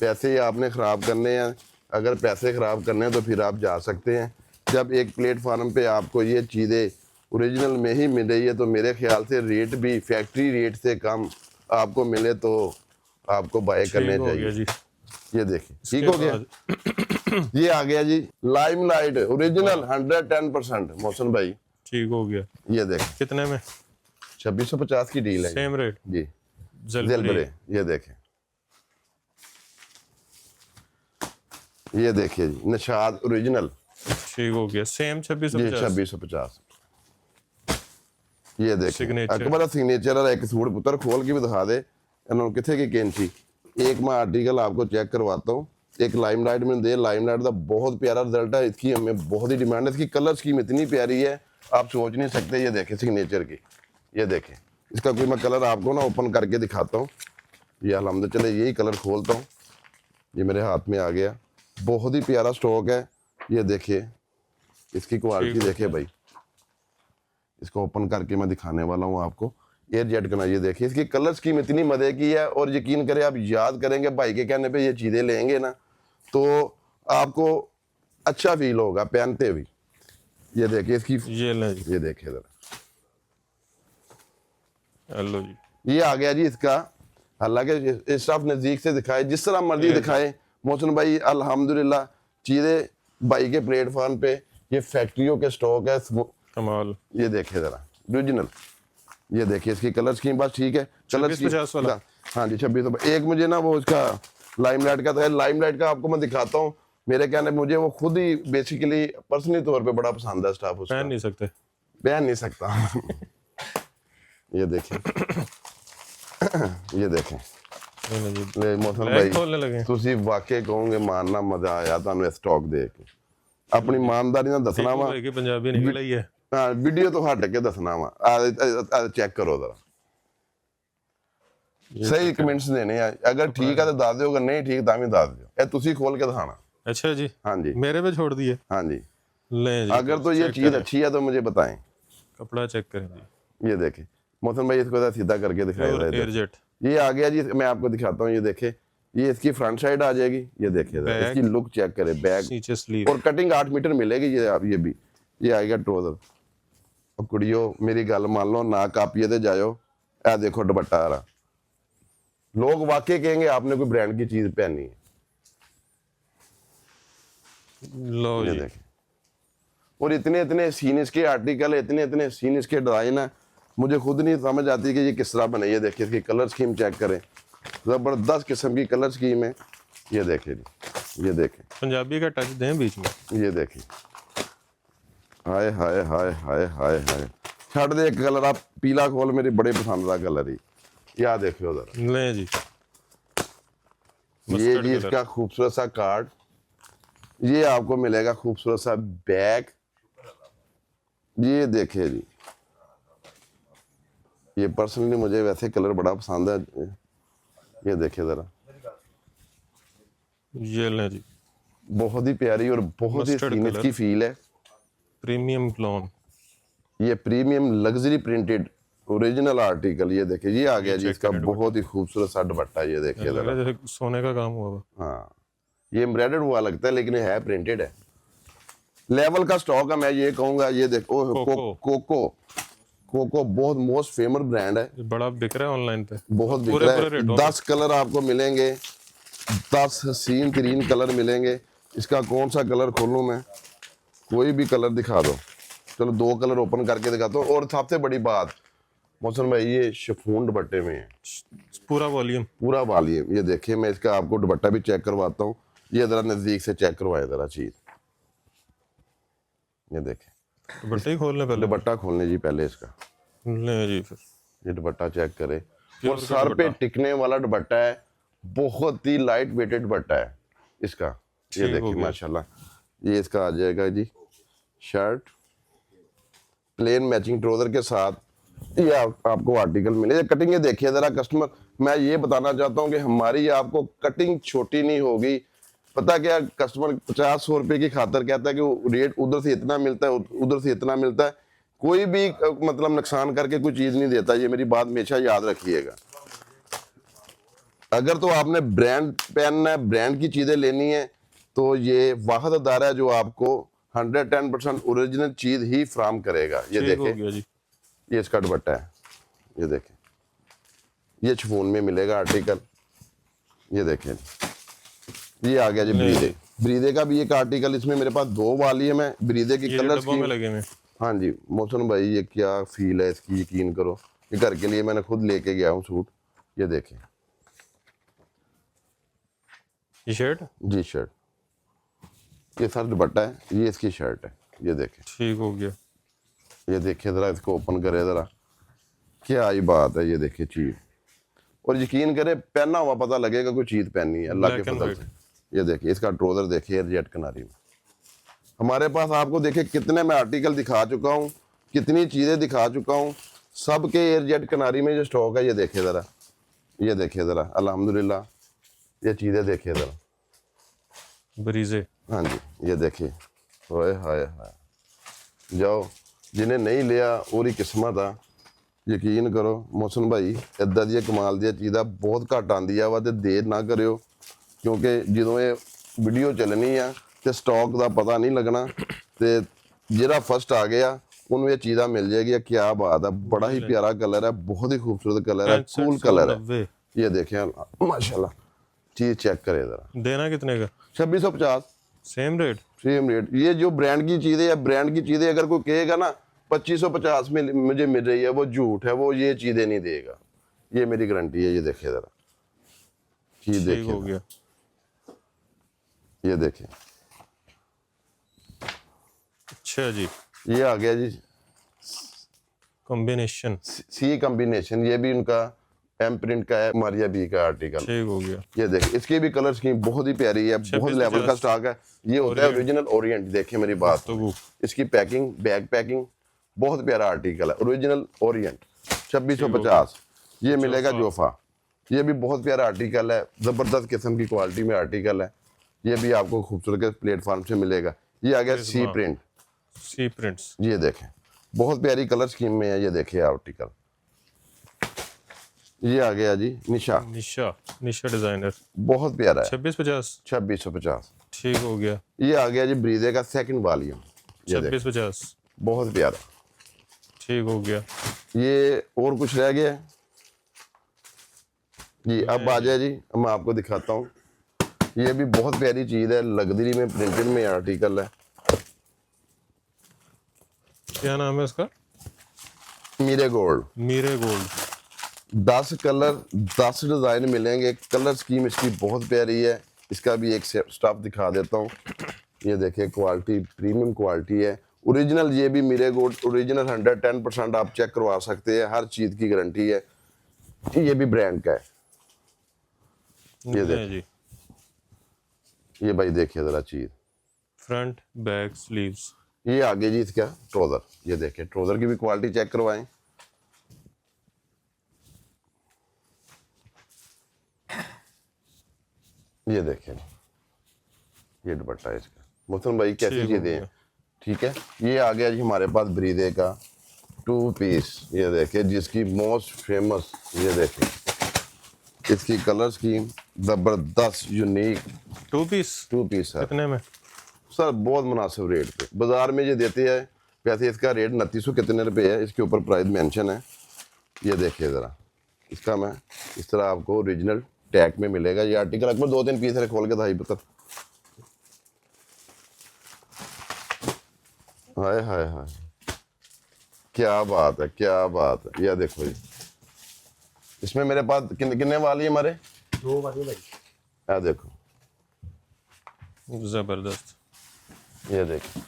पैसे आपने ख़राब करने हैं, अगर पैसे ख़राब करने हैं तो फिर आप जा सकते हैं। जब एक प्लेटफार्म पे आपको ये चीज़ें ओरिजिनल में ही मिल रही है, तो मेरे ख्याल से रेट भी फैक्ट्री रेट से कम आपको मिले तो आपको बाय करने चाहिए जी। ये देखिए, ठीक हो गया। ये आ गया जी लाइमलाइट ओरिजिनल 110% मोहसिन भाई।
ठीक हो गया।
ये देखें,
कितने में?
2650 की डील है
सेम रेट
जी।
ज़ेलबरे।
ये देखें, ये देखिए जी निशाद ओरिजिनल।
ठीक हो गया। सेम 2650।
2650। ये देखें
Signature।
अकबर सिग्नेचर और एक सूट पुत्र खोल के भी दिखा दे इन्होंने किथे की कैंची। एक मैं आर्टिकल आपको चेक करवाता हूँ। एक लाइमलाइट में दे, लाइमलाइट का बहुत प्यारा रिजल्ट है। इसकी हमें बहुत ही डिमांड है। इसकी कलर स्कीम इतनी प्यारी है आप सोच नहीं सकते। ये देखें सिग्नेचर की, ये देखें। इसका कोई मैं कलर आपको ना ओपन करके दिखाता हूँ। ये अल्हम्दुलिल्लाह, चले यही कलर खोलता हूँ। ये मेरे हाथ में आ गया, बहुत ही प्यारा स्टॉक है। ये देखिए, इसकी क्वालिटी देखिए भाई। इसको ओपन करके मैं दिखाने वाला हूँ आपको। एयरजेट का, ये देखिए इसकी कलर स्कीम इतनी मजे की है। और यकीन करें, आप याद करेंगे भाई के कहने पे ये चीज़ें लेंगे ना, तो आपको अच्छा फील होगा पहनते हुए। ये देखिए इसकी, ये देखिए जरा,
हेलो जी।
ये आ गया जी इसका। हालांकि इस तरफ नज़दीक से दिखाए, जिस तरह मर्जी दिखाए मोहसिन भाई, अल्हम्दुलिल्लाह चीज़ें भाई के प्लेटफॉर्म पे ये फैक्ट्रियों के स्टॉक है
कमाल।
ये देखिए जरा ओरिजिनल। ये देखिए इसकी कलर स्कीम बस ठीक है। कलर
2650 वाला।
हाँ जी 26। एक मुझे ना वो इसका लाइमलाइट का था, लाइमलाइट का आपको मैं दिखाता हूँ। मेरे कहने मुझे वो खुद ही बेसिकली पर्सनली तौर पे बड़ा पसंद है स्टाफ उसका।
पहन नहीं सकते,
बयान नहीं सकता। ये देखें, ये देखें मोहसिन भाई,
खोलने लगे।
तुसी वाकई कहोगे मानना मजा आया ਤੁਹਾਨੂੰ स्टॉक देख के। अपनी ईमानदारी ਨਾਲ ਦੱਸਣਾ ਵਾ
कि पंजाबी निकल आई है।
हाँ वीडियो तो हट के दसना वा। चेक करो जरा, सही कमेंट्स देने हैं। अगर ठीक है तो दस दो, अगर नहीं ठीक तो भी दस दो। ये तुसी खोल के दिखाना।
अच्छा जी,
हाँ जी,
मेरे पे छोड़ दिए।
हाँ जी।
ले जी,
अगर तो ये चीज अच्छी है तो मुझे बताएं।
कपड़ा चेक करें जी।
ये देखें मोहसिन भाई, इसको सीधा करके दिखाया।
एयरजेट।
ये आ गया जी, मैं आपको दिखाता हूँ। ये देखे ये इसकी फ्रंट साइड आ जाएगी, ये देखिए जरा,
Back.
इसकी लुक चेक करें, बैक
नीचे स्लीव
और कटिंग 8 मीटर मिलेगी। ये आप ये भी ये आएगा ट्राउजर। और कुड़ियो मेरी गल मान लो ना, कापिए ते जाओ, ए देखो दुपट्टा आ रहा, लोग वाकई कहेंगे आपने कोई ब्रांड की चीज पहनी है।
लो
ये
जी।
देखें, और इतने इतने सीन इसके आर्टिकल है, इतने इतने सीन इसके डिजाइन है, मुझे खुद नहीं समझ आती कि ये किस तरह बने। ये देखिए इसकी कलर स्कीम चेक करें, जबरदस्त किस्म की कलर स्कीम है। ये देखें जी, ये देखें,
पंजाबी का टच दें बीच में।
ये देखें, हाय हाय हाय हाय हाय हाय, छड़ दे एक कलर, आप पीला खोल, मेरी बड़े पसंद का कलर ही। या देखियो जरा,
ले जी,
ये
Mustard
जी
colour.
इसका खूबसूरत सा कार्ड, ये आपको मिलेगा खूबसूरत सा बैग। ये देखिए जी, ये पर्सनली मुझे वैसे कलर बड़ा पसंद है। ये देखिए जरा,
ये ले जी,
बहुत ही प्यारी और बहुत ही
Mustard
सीन
colour.
इसकी फील है।
Premium clone.
ये premium luxury printed original article. ये देखिए, ये आ गया जी
check
इसका
करें
बहुत ही खूबसूरत सा दुपट्टा। ये देखिए
लग
जरा,
रहा है जैसे सोने का काम हुआ हुआ।
हाँ ये एम्ब्रॉयडर्ड हुआ लगता है लेकिन है प्रिंटेड है। लेवल का स्टॉक है, मैं ये कहूंगा। ये देखो
कोको।
कोको, कोको बहुत मोस्ट फेमस ब्रांड है,
ये बड़ा बिक रहा है ऑनलाइन पे।
बहुत बिक
पूरे
रहा
पूरे
है।
रेटों
10 कलर आपको मिलेंगे, 10 हसीन तरीन कलर मिलेंगे। इसका कौन सा कलर खोलूं मैं, कोई भी कलर दिखा दो। चलो 2 कलर ओपन करके दिखाता हूँ। और सबसे बड़ी बात मोहसिन भाई, ये शिफॉन दुपट्टे में है,
पूरा वॉल्यूम।
पूरा वॉल्यूम। ये देखिए, मैं इसका आपको दुपट्टा भी चेक करवाता हूँ। ये जरा नजदीक से चेक करवाए जरा चीज। ये देखें,
दुपट्टे ही खोलने पहले।
दुपट्टा खोलने जी पहले इसका,
ले जी फिर।
ये दुपट्टा चेक करें।
प्योर
और
का
सर पे
दुपट्टा।
टिकने वाला दुपट्टा है, बहुत ही लाइट वेटेड दुपट्टा है इसका। ये
ठीक हो
देखिए
गया।
माशाल्लाह। ये इसका आ जाएगा जी शर्ट, प्लेन मैचिंग ट्राउजर के साथ। ये आपको आर्टिकल मिले। कटिंग ये देखिए जरा कस्टमर, मैं ये बताना चाहता हूँ कि हमारी आपको कटिंग छोटी नहीं होगी। पता क्या, कस्टमर 50-100 रुपए की खातर कहता है कि रेट उधर से इतना मिलता है, उधर से इतना मिलता है। कोई भी मतलब नुकसान करके कोई चीज नहीं देता। ये मेरी बात हमेशा याद रखिएगा। अगर तो आपने ब्रांड पहनना है, ब्रांड की चीजें लेनी है, तो ये वाहद अदारा है जो आपको 110% ओरिजिनल चीज ही फ्राहम करेगा। ये
ठीक हो
देखें,
गया जी।
ये इसका दुपट्टा है। ये देखें, ये शिफॉन में मिलेगा आर्टिकल। ये देखें, ये आ गया जी ब्रीदे। ब्रीदे का भी एक आर्टिकल, इसमें मेरे पास 2 वॉल्यूम है ब्रीदे की
ये
कलर
डब्बों में लगे हुए।
हाँ जी मोहसिन भाई, ये क्या फील है इसकी, यकीन करो। ये घर के लिए मैंने खुद लेके गया हूँ सूट। ये देखें
ये शर्ट
जी, शर्ट, ये सर दुपट्टा है, ये इसकी शर्ट है। ये देखें,
ठीक हो गया।
ये देखिए जरा, इसको ओपन करे जरा, क्या ही बात है। ये देखिए चीज, और यकीन करे पहना हुआ पता लगेगा कोई चीज पहनी है अल्लाह के
Black and
फजल से। ये देखिए इसका ट्राउजर देखिए, जेट किनारी में। हमारे पास आपको देखिए कितने मैं आर्टिकल दिखा चुका हूँ, कितनी चीजें दिखा चुका हूँ, सबके एयरजेट किनारी में जो स्टॉक है। ये देखिए जरा, ये देखिए जरा, अल्हम्दुलिल्लाह। ये चीजें देखिए जरा,
ब्रीजे।
हाँ जी, ये देखिए, हाय हाय हाय, जाओ जिन्हें नहीं लिया और किस्मत आ। यकीन करो मोहसिन भाई, इदा दी कमाल दी चीज़ा बहुत घट आंदी वा, ते देर ना करियो, क्योंकि जो ये वीडियो चलनी आ ते स्टॉक का पता नहीं लगना। ते जिहड़ा फर्स्ट आ गया उन्हें ये चीज़ा मिल जाएगी। क्या बात है, बड़ा ही प्यारा कलर है, बहुत ही खूबसूरत कलर है, कूल कलर है। ये देखें माशाल्लाह, चीज़ चेक करे जरा।
देना कितने का?
2650
सेम रेट।
Same rate. ये जो ब्रांड की चीज़ें या ब्रांड की चीज़ें अगर कोई कहेगा ना 2550 में मुझे मिल रही है, वो झूठ है, वो ये चीज़ें नहीं देगा। ये मेरी गारंटी है। ये देखिए जरा, चीज़
ठीक हो
देखिए,
गया।
ये देखिए,
अच्छा जी,
ये आ गया जी
कॉम्बिनेशन।
सी कॉम्बिनेशन। ये भी उनका एम प्रिंट का है, मारिया बी का आर्टिकल।
ठीक हो गया।
ये देखिए, इसकी भी कलर स्कीम बहुत ही प्यारी है, बहुत लेवल का स्टॉक है। ये होता है ओरिजिनल ओरिएंट। देखिए मेरी बात,
तो
इसकी पैकिंग, बैग पैकिंग बहुत प्यारा आर्टिकल है, ओरिजिनल ओरिएंट। 2650 ये मिलेगा जोफा। ये भी बहुत प्यारा आर्टिकल है, जबरदस्त किस्म की क्वालिटी में आर्टिकल है। ये भी आपको खूबसूरत प्लेटफॉर्म से मिलेगा। ये आ गया सी प्रिंट।
सी प्रिंट्स।
ये देखें, बहुत प्यारी कलर स्कीम में है। ये देखिए आर्टिकल, ये आ गया जी निशा,
निशा, निशा डिजाइनर,
बहुत प्यारा है,
2650।
2650।
ठीक हो गया,
ये आ गया जी ब्रीदे का सेकंड वॉल्यूम, ये देख
2650।
बहुत प्यारा।
ठीक हो गया
ये और कुछ रह गया है जी, अब आ जाए जी, अब मैं आपको दिखाता हूँ। ये भी बहुत प्यारी चीज है, लग्जरी में प्रिंटेड में आर्टिकल है।
क्या नाम है इसका?
मीरे गोल्ड,
मीरे गोल्ड।
10 कलर 10 डिजाइन मिलेंगे। कलर स्कीम इसकी बहुत प्यारी है। इसका भी एक स्टफ दिखा देता हूँ। ये देखिए क्वालिटी प्रीमियम क्वालिटी है, ओरिजिनल। ये भी मीरे गोल्ड ओरिजिनल 110% आप चेक करवा सकते हैं, हर चीज की गारंटी है। ये भी ब्रांड का है। ये देखिए
जी,
ये भाई देखिए जरा चीज।
Front back sleeves.
ये आगे जी इसका ट्राउजर, ये देखिए ट्राउजर की भी क्वालिटी चेक करवाएं। ये देखिए ये दुपट्टा है इसका। मोहसिन भाई कैसी
ठीक हो
चीजें हैं,
गया।
ठीक है। ये आ गया जी हमारे पास ब्रीदे का 2 पीस, ये देखिए जिसकी मोस्ट फेमस, ये देखिए इसकी कलर स्कीम जबरदस्त यूनिक
2 पीस
2 पीस है
कितने में?
सर, बहुत मुनासिब रेट पे। बाजार में ये देते हैं वैसे इसका रेट 2900 कितने रुपए है, इसके ऊपर प्राइस मेंशन है। ये देखिए ज़रा, इसका मैं इस तरह आपको ओरिजिनल टैग में मिलेगा। ये आर्टिकल अकबर 2-3 पीस है, खोल के था पता। हाय हाय हाय, क्या बात है, क्या बात है। यह देखो जी, इसमें मेरे पास कितने वाली है हमारे
2 वाली भाई।
यह देखो,
जबरदस्त।
ये देखिए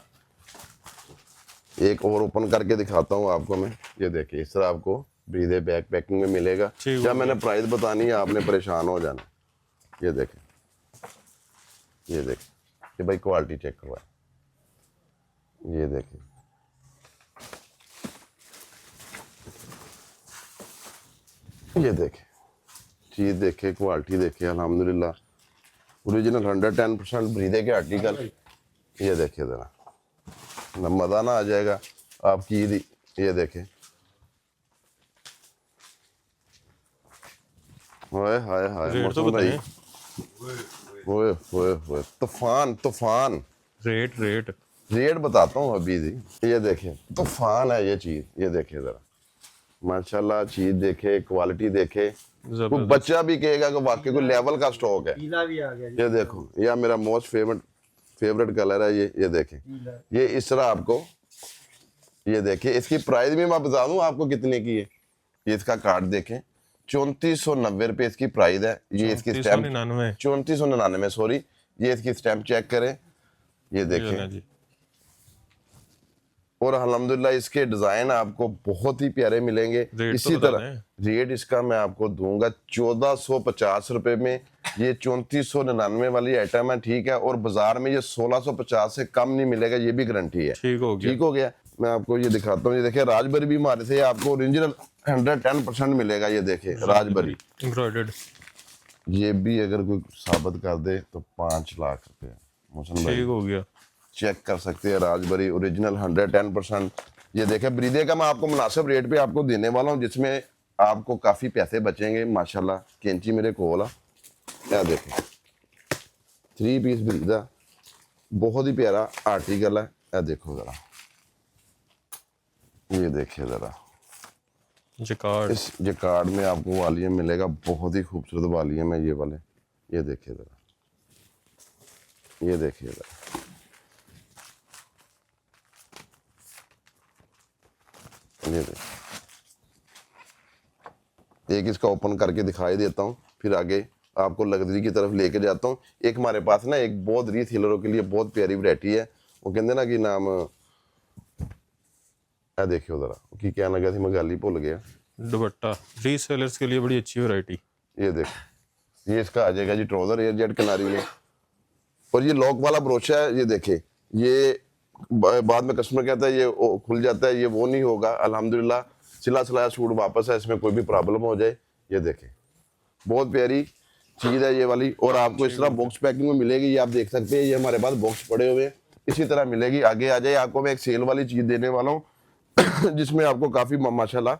एक और ओपन करके दिखाता हूँ आपको मैं। ये देखिए इस तरह आपको ब्रीदे बैक पैकिंग में मिलेगा।
ठीक
जब
हो
मैंने प्राइस बतानी है आपने परेशान हो जाना। ये देखें, ये देखें, ये भाई क्वालिटी चेक करवाए। ये देखें, ये देखें चीज देखे, क्वालिटी देखे, अल्हम्दुलिल्लाह ओरिजिनल 110% ब्रीदे के आर्टिकल। ये देखिए जरा, ना मजा ना आ जाएगा आपकी ईद। ये देखें, हाय हाय हाय
रेट तो
मौसम भाई,
बताएं।
ओए ओए ओए, तूफान तूफान।
रेट रेट
रेट बताता हूँ अभी जी। ये देखें तूफान है ये चीज। ये देखिए जरा, माशाल्लाह चीज देखे, क्वालिटी देखे, कोई
जबरदस्त।
बच्चा भी कहेगा कि वाकई कोई लेवल का स्टॉक है।
पीला भी आ गया जी।
ये देखो, यह मेरा मोस्ट फेवरेट कलर है। ये देखें,
पीला।
ये इस तरह आपको, ये देखिए इसकी प्राइस भी मैं बता दूं आपको कितने की है। ये इसका कार्ड देखें, 3490 रुपये इसकी प्राइस है। ये इसकी स्टैम्प
3499।
3499, सॉरी। ये इसकी स्टैम्प चेक करें, ये देखें।
जी,
और अल्हम्दुलिल्लाह इसके डिजाइन आपको बहुत ही प्यारे मिलेंगे।
रेट तो
इसी
बता
तरह
दें।
रेट इसका मैं आपको दूंगा 1450 रुपए में। ये 3499 वाली आइटम है, ठीक है। और बाजार में ये 1650 से कम नहीं मिलेगा, ये भी गारंटी है।
ठीक हो गया।
ठीक हो गया। मैं आपको ये दिखाता हूँ। ये देखिए राजबरी भी हमारे से आपको ओरिजिनल 110% मिलेगा। ये देखिए राजबरी,
एम्ब्रॉयडर्ड।
ये भी अगर कोई साबित कर दे तो 5 लाख रुपए। मोहसिन भाई
ठीक हो गया।
चेक कर सकते हैं, राजबरी ओरिजिनल 110%। ये देखें ब्रीदे का मैं आपको मुनासिब रेट पे आपको देने वाला हूँ, जिसमें आपको काफ़ी पैसे बचेंगे। माशाल्लाह कैंची मेरे कोल आ, क्या देखें 3 पीस ब्रीदा, बहुत ही प्यारा आर्टिकल है। यह देखो ज़रा, ये देखिए ज़रा,
जकार्ड।
इस जकार्ड में आपको वालियम मिलेगा, बहुत ही खूबसूरत वालियम है ये वाले। ये देखिए ज़रा, ये देखिए ज़रा, ये देखिए। एक इसका ओपन करके दिखाई देता हूँ, फिर आगे आपको लग्जरी की तरफ लेके जाता हूँ। एक हमारे पास ना एक बहुत रीसेलरों के लिए बहुत प्यारी वैरायटी है। वो कहते ना कि नाम देखियो जरा कि क्या लगा थी, मैं गाली भूल गया।
दुपट्टा रीसेलर्स के लिए बड़ी अच्छी वैरायटी।
ये देखो, ये इसका आ जाएगा जी ट्राउजर एयर जेट किनारी में, और ये लॉक वाला ब्रोशा है। ये देखे, ये बाद में कस्टमर कहता है ये खुल जाता है, ये वो नहीं होगा। अल्हम्दुलिल्लाह सिला सिलाया सूट वापस है, इसमें कोई भी प्रॉब्लम हो जाए। ये देखें, बहुत प्यारी चीज़ है ये वाली। और आपको इस तरह बॉक्स पैकिंग में मिलेगी, ये आप देख सकते हैं। ये हमारे पास बॉक्स पड़े हुए हैं, इसी तरह मिलेगी। आगे आ जाए, आपको मैं एक सेल वाली चीज़ देने वाला हूँ जिसमें आपको काफ़ी माशाल्लाह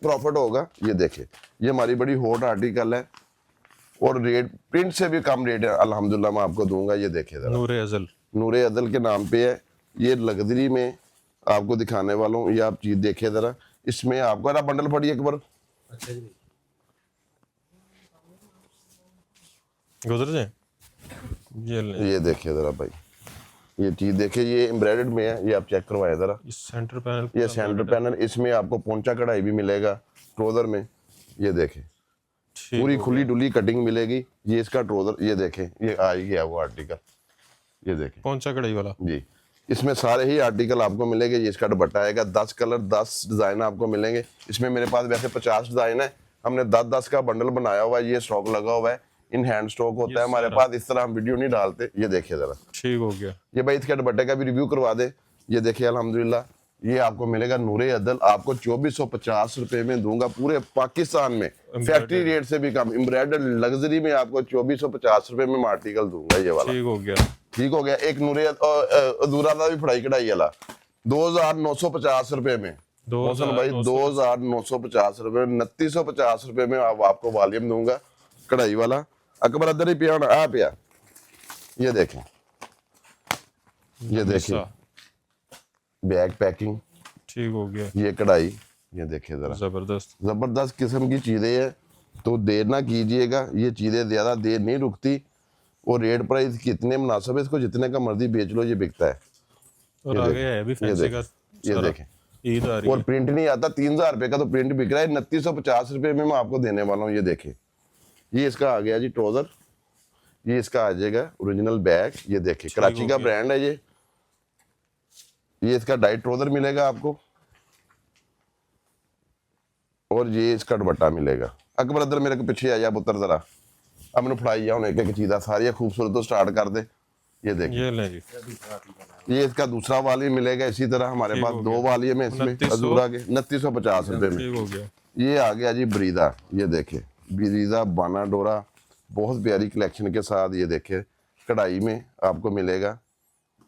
प्रॉफिट होगा। ये देखें, ये हमारी बड़ी हॉट आर्टिकल है और रेट प्रिंट से भी कम रेट है अल्हम्दुलिल्लाह मैं आपको दूंगा। ये देखिए जरा,
नूरे अजल।
नूरे अदल के नाम पे है, ये लग्जरी में आपको दिखाने वाला हूँ। ये आप चीज देखिए जरा, इसमें आपको ना बंडल फड़ी एक बार
गुजर जाए। ये ले,
ये देखिए जरा भाई, ये चीज देखिए, ये एम्ब्रॉयडर्ड में है, ये आप चेक करवाए जरा।
इस सेंटर पैनल
ये सेंटर पैनल, इसमें आपको पोंचा कढ़ाई भी मिलेगा ट्रोजर में। ये देखें
ठीक
पूरी
हो
खुली डुली कटिंग मिलेगी। ये इसका ट्रोजर, ये देखें, ये आ ही गया वो आर्टिकल, ये देखें
पहुंचा कढ़ाई वाला।
जी। इसमें सारे ही आर्टिकल आपको मिलेंगे। ये इसका दुपट्टा आएगा, 10 कलर 10 डिजाइन आपको मिलेंगे। इसमें मेरे पास वैसे 50 डिजाइन है, हमने 10-10 का बंडल बनाया हुआ है। ये स्टॉक लगा हुआ है, इन हैंड स्टॉक होता है हमारे पास, इस तरह हम वीडियो नहीं डालते। ये देखिए जरा,
ठीक हो गया।
ये भाई इसके दुपट्टे का भी रिव्यू करवा दे। ये देखिए अल्हम्दुलिल्लाह, ये आपको मिलेगा नूरे अदल, आपको 2450 रुपए में दूंगा पूरे पाकिस्तान में, फैक्ट्री रेट से भी कम। एम्ब्रॉयडर्ड लग्जरी में आपको 2450 रुपए में आर्टिकल दूंगा ये वाला।
ठीक हो गया।
ठीक हो गया। एक नूरे अधूरा था भी फड़ाई कढ़ाई वाला 2950 रुपए में, मोहसन भाई 2950 रुपए में, 2950 रुपए में आपको वॉल्यूम दूंगा कढ़ाई वाला। अकबर अदर ही पिया होना, आ पिया। ये देखें, ये देखिए बैग पैकिंग,
ठीक हो गया।
ये कढ़ाई, ये देखिए जरा,
जबरदस्त।
जबरदस्त किस्म की चीजें हैं। तो देर ना कीजिएगा, ये चीजें ज्यादा देर नहीं रुकती और रेट प्राइस कितने मुनासिब है, इसको जितने का मर्जी बेच लो, ये बिकता है।
और आगे है भी फैंसी का।
ये देखें,
ईद आ रही
और
है।
प्रिंट नहीं आता, 3000 रुपए का तो प्रिंट बिक रहा है, 2950 रुपए में मैं आपको देने वाला हूँ। ये देखें, ये इसका आ गया जी ट्राउजर, ये इसका आ जाएगा ओरिजिनल बैग। ये देखिए कराची का ब्रांड है ये इसका डाइट ट्राउजर मिलेगा आपको और ये इसका दुपट्टा मिलेगा। अकबर अदर मेरे को पीछे आ जा पुत्र जरा, अब मैंने फड़ाई जा एक एक चीज़ सारी खूबसूरत तो स्टार्ट कर दे। ये देखिए,
ये ले जी।
ये इसका दूसरा वाली मिलेगा इसी तरह, हमारे पास 2 वाली है इसमें
2900
अधूरा के 2950 रुपए में।
ठीक हो गया।
ये आ गया जी ब्रीदा, ये देखे ब्रीदा बाना डोरा, बहुत प्यारी कलेक्शन के साथ। ये देखे कढ़ाई में आपको मिलेगा,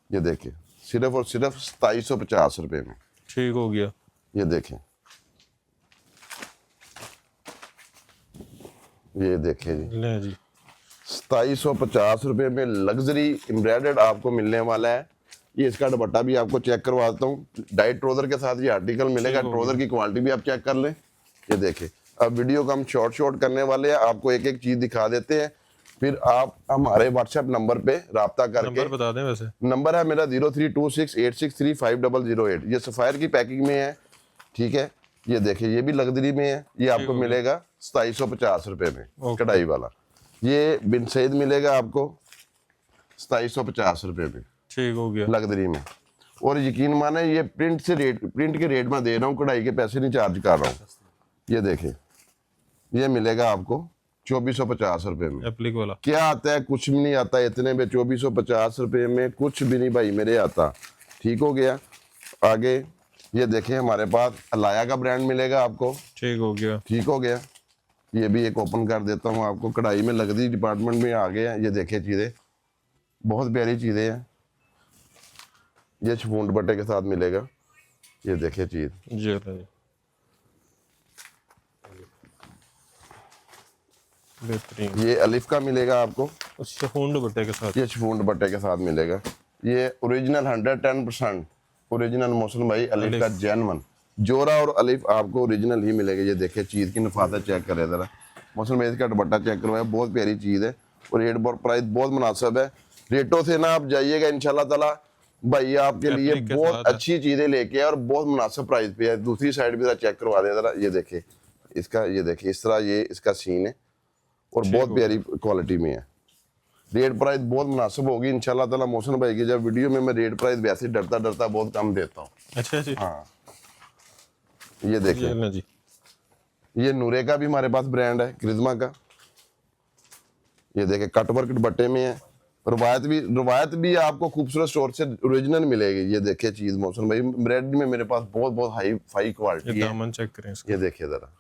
ये देखे सिर्फ और सिर्फ 2750 रुपए में।
ठीक हो गया।
ये देखें, ये देखे जी
ले जी।
2750 रुपए में लग्जरी एम्ब्रॉयडर्ड आपको मिलने वाला है। ये इसका दुपट्टा भी आपको चेक करवाता हूँ, डाइट ट्राउजर के साथ ये आर्टिकल मिलेगा। ट्राउजर की क्वालिटी भी आप चेक कर लें। ये देखें, अब वीडियो को हम शॉर्ट करने वाले हैं, आपको एक एक चीज दिखा देते हैं, फिर आप हमारे व्हाट्सएप नंबर पे राब्ता करके।
नंबर बता दें वैसे।
नंबर है मेरा 0326863508। ये सफायर की पैकिंग में है, ठीक है। ये देखिए, ये भी लग्जरी में है, ये आपको मिलेगा 2750 रुपए में कढ़ाई वाला। ये बिन सईद मिलेगा आपको 2750 रुपए में,
ठीक हो गया।
लग्जरी में। और यकीन माने ये प्रिंट के रेट में दे रहा हूँ, कढ़ाई के पैसे नहीं चार्ज कर रहा हूँ। ये देखें, ये मिलेगा आपको 2450 रुपए में।
एप्लिक वाला
क्या आता है? कुछ भी नहीं आता इतने में, 2450 रुपए में कुछ भी नहीं भाई मेरे आता। ठीक हो गया। आगे ये देखें, हमारे पास अलाया का ब्रांड मिलेगा आपको।
ठीक हो गया।
ठीक हो गया। ये भी एक ओपन कर देता हूँ आपको, कढ़ाई में लग्जरी डिपार्टमेंट में आ गए हैं। ये देखें चीज़ें, बहुत प्यारी चीज़ें हैं। ये शिफॉन दुपट्टे के साथ मिलेगा। ये देखें चीज़,
जी ले जी। बेहतरीन।
ये अलिफ का मिलेगा आपको,
शिफॉन दुपट्टे के साथ।
ये शिफॉन दुपट्टे के साथ मिलेगा। ये ओरिजिनल 110% ओरिजिनल मोहसिन भाई अलिफ का जेन्युइन जोरा और अलिफ आपको ओरिजिनल ही मिलेगा। ये देखिए चीज़ की नफासत चेक करें ज़रा, मोहसिन भाई का दुपट्टा चेक करवाया, बहुत प्यारी चीज़ है और रेट प्राइस बहुत मुनासिब है। रेटों से ना आप जाइएगा इंशाल्लाह ताला, भाई आपके लिए बहुत अच्छी चीज़ें लेके और बहुत मुनासिब प्राइस पे है। दूसरी साइड भी चेक करवा दें ज़रा। ये देखिए इसका, ये देखिए इस तरह ये इसका सीन है और बहुत प्यारी क्वालिटी में है। रेट प्राइस बहुत मुनासिब होगी इंशाल्लाह ताला मोहसिन भाई की। जब वीडियो में मैं रेट प्राइस वैसे डरता बहुत कम देता हूँ।
अच्छा जी।
हाँ, ये देखिए,
ये जी।
ये नूरे का भी हमारे पास ब्रांड है, क्रिज्मा का। ये देखिए कटवर्क दुपट्टे में है। रवायत भी आपको खूबसूरत स्टोर से ओरिजिनल मिलेगी। ये देखिए चीज मोहसिन भाई, ब्रांड में मेरे पास बहुत हाई फाई क्वालिटी है।
दामन चेक करें इसका।
ये देखिए जरा,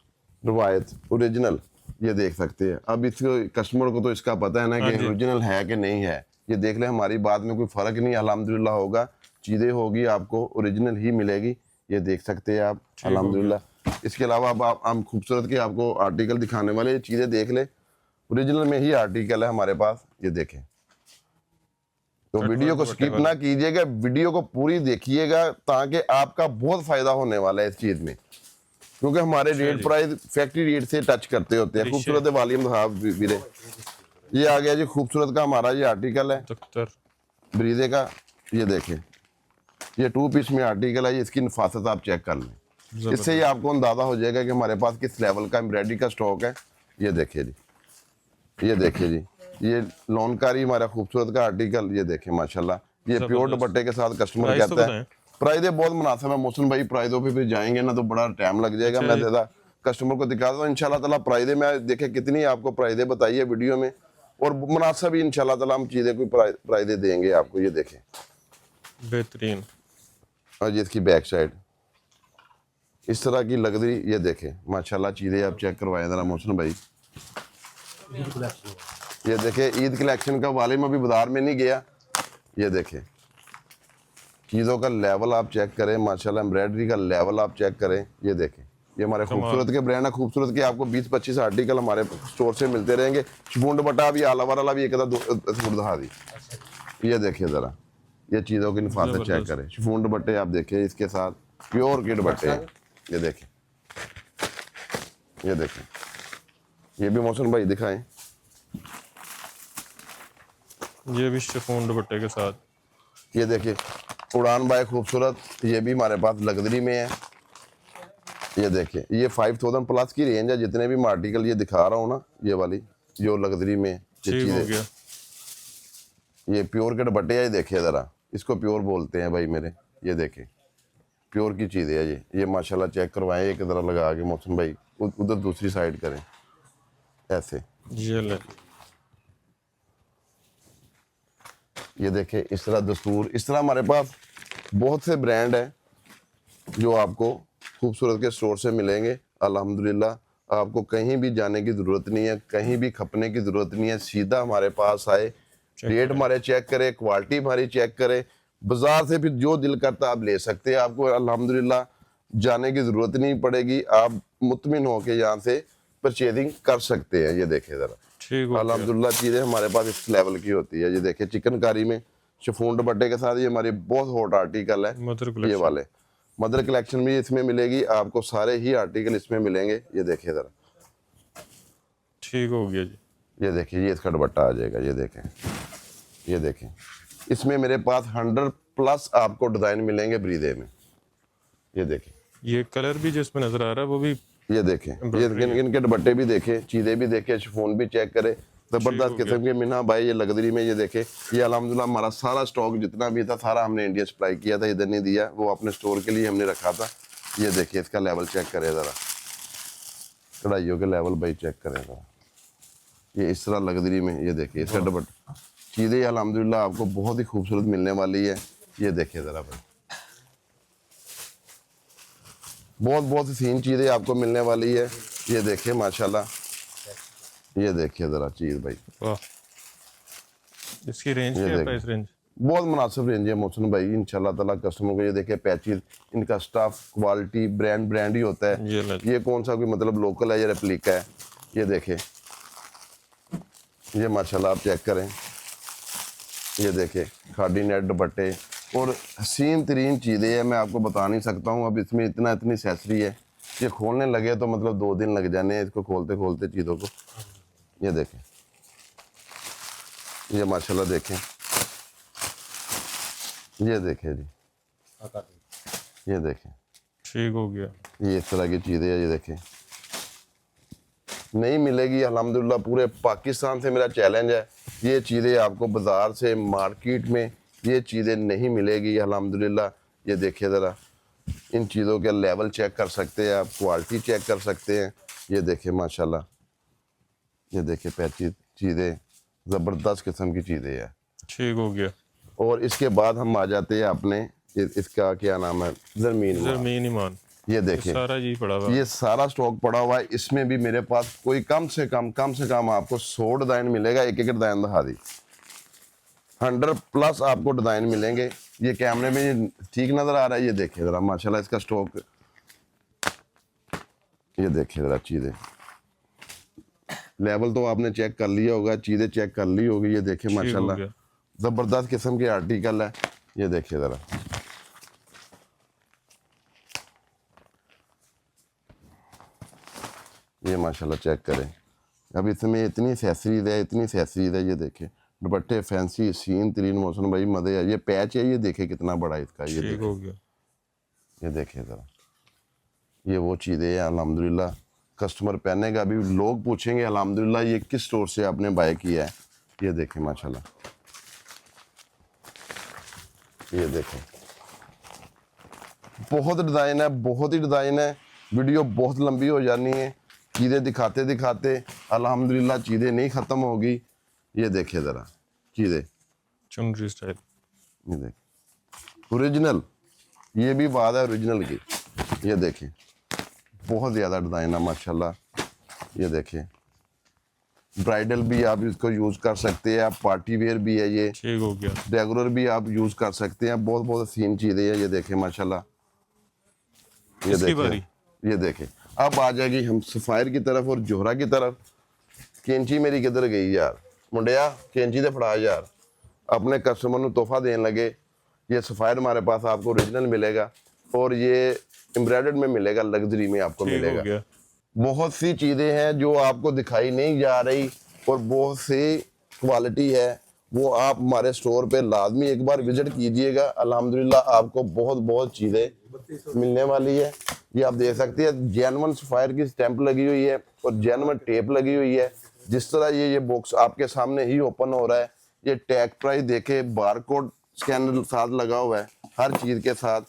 रवायत ओरिजिनल, ये देख सकते हैं। अब इस कस्टमर को तो इसका पता है ना कि ओरिजिनल है कि नहीं है। ये देख ले, हमारी बात में कोई फर्क नहीं अल्हम्दुलिल्लाह होगा, चीजें होगी आपको ओरिजिनल ही मिलेगी। ये देख सकते हैं आप अल्हम्दुलिल्लाह। इसके अलावा अब हम खूबसूरत के आपको आर्टिकल दिखाने वाले, ये चीज़ें देख लें, ओरिजिनल में ही आर्टिकल है हमारे पास, ये देखें। तो वीडियो को स्किप ना कीजिएगा, वीडियो को पूरी देखिएगा ताकि आपका बहुत फायदा होने वाला है इस चीज़ में, क्योंकि हमारे रेट प्राइस फैक्ट्री रेट से टच करते होते हैं। खूबसूरत वॉल्यूम था वीरे, ये आ गया जी खूबसूरत का हमारा ये आर्टिकल है ब्रीदे का, ये देखें, ये 2 पीस में आर्टिकल है। ये इसकी नफासत आप चेक कर लें, इससे ही आपको अंदाजा हो जाएगा कि हमारे पास किस लेवल का एम्ब्रॉयडरी का स्टॉक है। ये देखिए जी, ये देखिए जी, ये लोनकारी हमारा खूबसूरत का आर्टिकल, ये देखें माशाल्लाह, ये प्योर दुपट्टे के साथ कस्टमर कहता है। प्राइजें बहुत मुनासिब है मोहसिन भाई, प्राइजों पे फिर जाएंगे ना तो बड़ा टाइम लग जाएगा। मैं ज्यादा कस्टमर को दिखाता हूँ इंशाल्लाह ताला प्राइजें, मैं देखे कितनी आपको प्राइजें बताइए वीडियो में, और मुनासिब ही इंशाल्लाह ताला हम चीजें कोई प्राइजें देंगे आपको। ये देखें
बेहतरीन,
और ये इसकी बैक साइड इस तरह की लग्जरी, ये देखें माशाल्लाह चीजें आप चेक करवाएं जरा मोहसिन भाई। ये देखें ईद कलेक्शन का वाले में अभी बाजार में नहीं गया, ये देखें चीज़ों का लेवल आप चेक करें माशाल्लाह, एम्ब्रॉयडरी का लेवल आप चेक करें। ये देखें, ये हमारे खूबसूरत के ब्रांड है, खूबसूरत के आपको 20-25 आर्टिकल हमारे स्टोर से मिलते रहेंगे। शिफॉन दुपट्टा भी आला वाला भी एक दिखा दी, ये देखिए ज़रा, ये चीज़ों की नफासत चेक करें। शिफॉन दुपट्टे आप देखें, इसके साथ प्योर के दुपट्टे हैं, ये देखें, ये देखें, ये भी मोहसिन भाई दिखाएं,
ये भी शिफॉन दुपट्टे के साथ,
ये देखिए उड़ान बाय खूबसूरत, ये भी हमारे पास लग्जरी में है। ये देखिए ये 5000 प्लस की रेंज है, जितने भी मैं आर्टिकल ये दिखा रहा हूँ ना, ये वाली जो लग्जरी में ये चीज़ें, ये प्योर के दुपट्टे है। ये देखिए ज़रा, इसको प्योर बोलते हैं भाई मेरे, ये देखें प्योर की चीज़ें है ये माशाल्लाह चेक करवाएं एक ज़रा लगा के मोहसिन भाई, उधर दूसरी साइड करें ऐसे, ये देखें इस तरह दस्तूर, इस तरह हमारे पास बहुत से ब्रांड हैं जो आपको खूबसूरत के स्टोर से मिलेंगे। अल्हम्दुलिल्लाह आपको कहीं भी जाने की ज़रूरत नहीं है, कहीं भी खपने की ज़रूरत नहीं है, सीधा हमारे पास आए, रेट हमारे चेक करें, क्वालिटी हमारी चेक करें, बाजार से फिर जो दिल करता आप ले सकते हैं। आपको अल्हम्दुलिल्लाह जाने की ज़रूरत नहीं पड़ेगी, आप मुतमिन होकर यहाँ से परचेजिंग कर सकते हैं। ये देखें ज़रा, अल्हम्दुलिल्लाह चीज़ें हमारे पास इस लेवल की होती है। ये देखिए चिकनकारी में शिफॉन दुपट्टे के साथ ये हमारे बहुत हॉट आर्टिकल है, ये वाले मदर कलेक्शन भी इसमें मिलेगी आपको, सारे ही आर्टिकल इसमें मिलेंगे। ये देखिए ज़रा,
ठीक हो गया जी,
ये देखिए ये इसका दुपट्टा आ जाएगा, ये देखें, ये देखें इसमें मेरे पास 100+ आपको डिज़ाइन मिलेंगे ब्रीदे में। ये देखें
ये कलर भी जिसमें नजर आ रहा है वो भी,
ये देखें, ये इनके दुपट्टे भी देखें, चीज़ें भी देखें, शिफॉन भी चेक करें, जबरदस्त किस्म के मिना भाई ये लग्जरी में। ये देखे, ये अल्हम्दुलिल्लाह हमारा सारा स्टॉक जितना भी था सारा हमने इंडिया सप्लाई किया था, इधर नहीं दिया, वो अपने स्टोर के लिए हमने रखा था। ये देखिए इसका लेवल चेक करें ज़रा, कढ़ाइयों के लेवल भाई चेक करें ज़रा, ये इस तरह लग्जरी में। ये देखिए इसका दुपट्टा, चीज़ें अल्हम्दुलिल्लाह आपको बहुत ही खूबसूरत मिलने वाली है। ये देखिए ज़रा भाई, बहुत सीन चीज़ें आपको मिलने वाली है। ये देखिए माशाल्लाह, ये देखिए ज़रा चीज़ भाई,
इसकी रेंज क्या है, प्राइस रेंज
बहुत मुनासिब रेंज है मोहसिन भाई इंशाल्लाह ताला कस्टमर को। ये देखे पैचेज, इनका स्टाफ क्वालिटी ब्रांड ही होता है, ये कौन सा कोई मतलब लोकल है या रेप्लिका है। ये देखे, ये माशाल्लाह आप चेक करें, ये देखे खादी नेट दुपट्टे और हसीन तरीन चीज़ें हैं, मैं आपको बता नहीं सकता हूँ। अब इसमें इतनी एक्सेसरी है, ये खोलने लगे तो मतलब 2 दिन लग जाने हैं इसको खोलते खोलते चीज़ों को। ये देखें, ये माशाल्लाह देखें, ये देखें जी, ये देखें,
ठीक हो गया,
ये इस तरह की चीज़ें हैं। ये देखें नहीं मिलेगी अल्हम्दुलिल्लाह, पूरे पाकिस्तान से मेरा चैलेंज है, ये चीज़ें आपको बाज़ार से मार्केट में ये चीज़ें नहीं मिलेगी अल्हम्दुलिल्लाह। ये देखिए ज़रा, इन चीज़ों के लेवल चेक कर सकते हैं आप, क्वालिटी चेक कर सकते हैं। ये देखें माशाल्लाह, ये देखिए पैची चीज़ें ज़बरदस्त किस्म की चीज़ें हैं।
ठीक हो गया,
और इसके बाद हम आ जाते हैं अपने इसका क्या नाम है,
ज़मीन ईमान।
ये देखिए
सारा जी पड़ा हुआ,
ये सारा स्टॉक पड़ा हुआ है। इसमें भी मेरे पास कोई कम से कम आपको 100 डिज़ाइन मिलेगा। एक डिज़ाइन दिखा दी, 100+ आपको डिज़ाइन मिलेंगे। ये कैमरे में ठीक नज़र आ रहा है, ये देखिए ज़रा माशाल्लाह इसका स्टॉक, ये देखिए जरा चीज़ें, लेवल तो आपने चेक कर लिया होगा, चीज़ें चेक कर ली होगी। ये देखिए
ठीक हो
माशाल्लाह
गया।
ज़बरदस्त किस्म के आर्टिकल है। ये देखिए ज़रा, ये माशाल्लाह चेक करें। अब इसमें इतनी एक्सेसरीज है, इतनी एक्सेसरीज है। ये देखिए दुपट्टे फैंसी सीन तरीन मौसम भाई मज़े है। ये पैच है, ये देखिए कितना बड़ा इसका। ये
ठीक
देखिए,
हो गया।
ये देखिए ज़रा, ये वो चीज़ें हैं अल्हम्दुलिल्लाह। कस्टमर पहनेगा, अभी लोग पूछेंगे अल्हम्दुलिल्लाह ये किस स्टोर से आपने बाय किया है। ये देखें माशाल्लाह, ये देखें बहुत डिज़ाइन है, बहुत ही डिज़ाइन है। वीडियो बहुत लंबी हो जानी है, चीज़ें दिखाते दिखाते अल्हम्दुलिल्लाह चीज़ें नहीं ख़त्म होगी। ये देखिए ज़रा चीज़ें,
चुनरी स्टाइल।
ये देखिए ओरिजिनल, ये भी बात है ओरिजिनल की। ये देखिए बहुत ज़्यादा डिज़ाइन है माशाल्लाह। ये देखिए ब्राइडल भी आप इसको यूज़ कर सकते हैं, आप पार्टी वेयर भी है, ये
ठीक हो गया।
रेगुलर भी आप यूज़ कर सकते हैं। बहुत बहुत सीन चीज़ें हैं। ये देखें माशाल्लाह, ये
इसकी
देखें,
बारी।
ये देखें। अब आ जाएगी हम सफ़ायर की तरफ और जोहरा की तरफ। कैंची मेरी किधर गई यार, मुंडिया कैंची तो फड़ा यार, अपने कस्टमर को तोहफा देने लगे। ये सफ़ायर हमारे पास आपको ओरिजिनल मिलेगा और ये एम्ब्रॉयडर्ड में मिलेगा, लग्जरी में आपको
ठीक हो
मिलेगा।
गया।
बहुत सी चीज़ें हैं जो आपको दिखाई नहीं जा रही और बहुत सी क्वालिटी है, वो आप हमारे स्टोर पे लाजमी एक बार विजिट कीजिएगा। अल्हम्दुलिल्लाह आपको बहुत बहुत चीज़ें मिलने वाली है। ये आप देख सकते हैं जेन्युइन सफ़ायर की स्टैंप लगी हुई है और जेन्युइन टेप लगी हुई है। जिस तरह ये बॉक्स आपके सामने ही ओपन हो रहा है, ये टैग प्राइस देखे, बारकोड स्कैनर साथ लगा हुआ है हर चीज़ के साथ।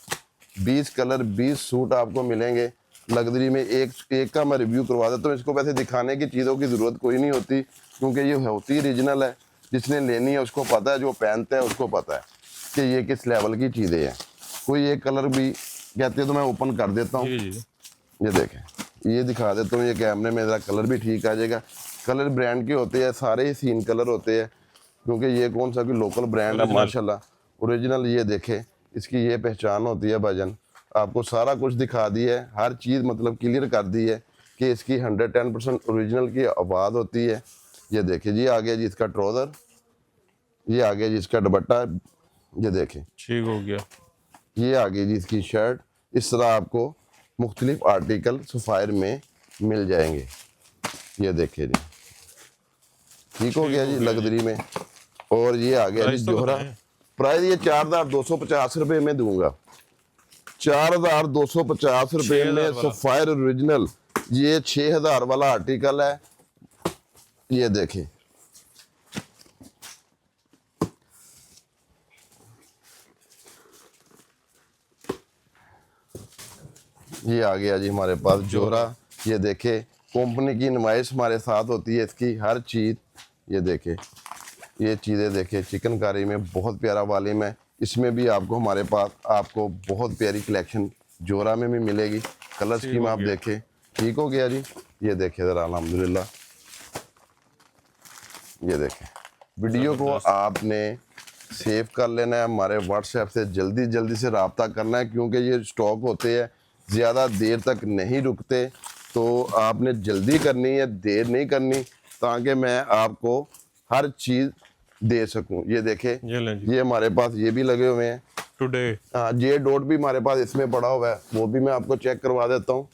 20 कलर 20 सूट आपको मिलेंगे लग्जरी में। एक का मैं रिव्यू करवा देता हूँ। इसको वैसे दिखाने की चीज़ों की ज़रूरत कोई नहीं होती, क्योंकि ये होती ओरिजिनल है। जिसने लेनी है उसको पता है, जो पहनता है उसको पता है कि ये किस लेवल की चीज़ें हैं। कोई एक कलर भी कहते हैं तो मैं ओपन कर देता हूँ।
जी जी।
ये देखें, ये दिखा देता हूँ, ये कैमरे में ज़रा कलर भी ठीक आ जाएगा। कलर ब्रांड के होते हैं, सारे ही सीन कलर होते हैं, क्योंकि ये कौन सा कोई लोकल ब्रांड है माशाल्लाह ओरिजिनल। ये देखें, इसकी ये पहचान होती है भाईजान। आपको सारा कुछ दिखा दी है, हर चीज़ मतलब क्लियर कर दी है कि इसकी 110% ओरिजिनल की आवाज़ होती है। ये देखिए जी, आ गया जी इसका ट्राउज़र, ये आ गया जी इसका दुपट्टा। ये देखें,
ठीक हो गया।
ये आ गई जी इसकी शर्ट। इस तरह आपको मुख्तलिफ आर्टिकल सफ़ायर में मिल जाएंगे। ये देखिए जी, ठीक हो गया जी लग्जरी में। और ये आ गया जी
प्राइस तो
जोहरा।
बताएं।
प्राइस ये 4250 रुपये में दूंगा, 4250 रुपये
6000
में
वाला।
Sapphire original. ये 6000 वाला आर्टिकल है। ये देखें, ये आ गया जी हमारे पास जोहरा। ये देखे कंपनी की नुमाइश हमारे साथ होती है इसकी हर चीज़। ये देखे, ये चीज़ें देखे, चिकनकारी में बहुत प्यारा वालीम है। इसमें भी आपको हमारे पास आपको बहुत प्यारी कलेक्शन जोहरा में भी मिलेगी। कलर स्कीम आप देखें, ठीक हो गया जी। ये देखे ज़रा अल्हम्दुलिल्लाह, ये देखें। वीडियो को आपने सेव कर लेना है, हमारे व्हाट्सएप से जल्दी जल्दी से रब्ता करना है, क्योंकि ये स्टॉक होते हैं, ज़्यादा देर तक नहीं रुकते। तो आपने जल्दी करनी है, देर नहीं करनी, ताकि मैं आपको हर चीज़ दे सकूं। ये देखें,
ये लें जी।
ये हमारे पास ये भी लगे हुए हैं।
टुडे।
हाँ, जे डॉट भी हमारे पास इसमें पड़ा हुआ है, वो भी मैं आपको चेक करवा देता हूँ।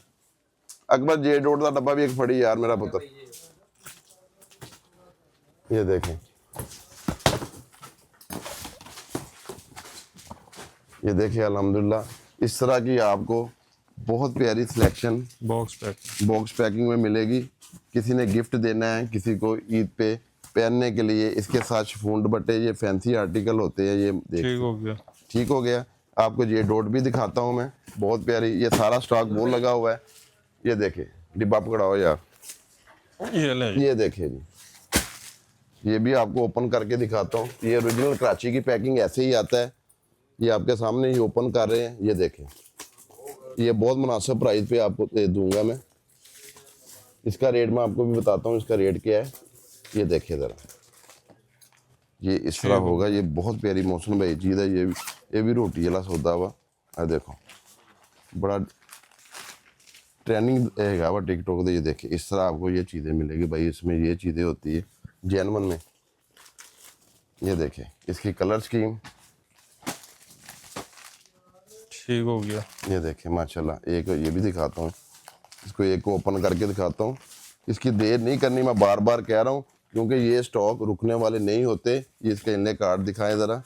अकबर जे डॉट का डब्बा भी एक फड़ी यार मेरा पुत्र। ये देखें, ये देखिए अल्हम्दुलिल्लाह इस तरह की आपको बहुत प्यारी सिलेक्शन बॉक्स पैकिंग में मिलेगी। किसी ने गिफ्ट देना है, किसी को ईद पे पहनने के लिए, इसके साथ शिफॉन दुपट्टे, ये फैंसी आर्टिकल होते हैं। ये देख,
ठीक हो गया।
ठीक हो गया। आपको ये डॉट भी दिखाता हूँ मैं, बहुत प्यारी। ये सारा स्टॉक वो लगा हुआ है। ये देखे, डिब्बा पकड़ाओ यार।
ये लें।
ये देखिए जी, ये भी आपको ओपन करके दिखाता हूँ। ये ओरिजिनल कराची की पैकिंग ऐसे ही आता है। ये आपके सामने ही ओपन कर रहे हैं। ये देखें, ये बहुत मुनासिब प्राइस पे आपको दे दूंगा मैं। इसका रेट मैं आपको भी बताता हूँ, इसका रेट क्या है। ये देखिए ज़रा, ये इस तरह होगा। ये बहुत प्यारी मौसम भाई चीज़ है। ये भी रोटी वाला सौदा हुआ है। देखो, बड़ा ट्रेंडिंग रहेगा वो टिकटॉक ये देखे इस तरह आपको ये चीज़ें मिलेगी भाई, इसमें ये चीज़ें होती है जेनवन में। ये देखें इसकी कलर स्कीम,
ठीक हो गया।
ये देखें माशाल्लाह। एक ये भी दिखाता हूँ, इसको एक को ओपन करके दिखाता हूँ। इसकी देर नहीं करनी, मैं बार बार कह रहा हूँ, क्योंकि ये स्टॉक रुकने वाले नहीं होते। ये इसके इन्हें कार्ड दिखाएं ज़रा,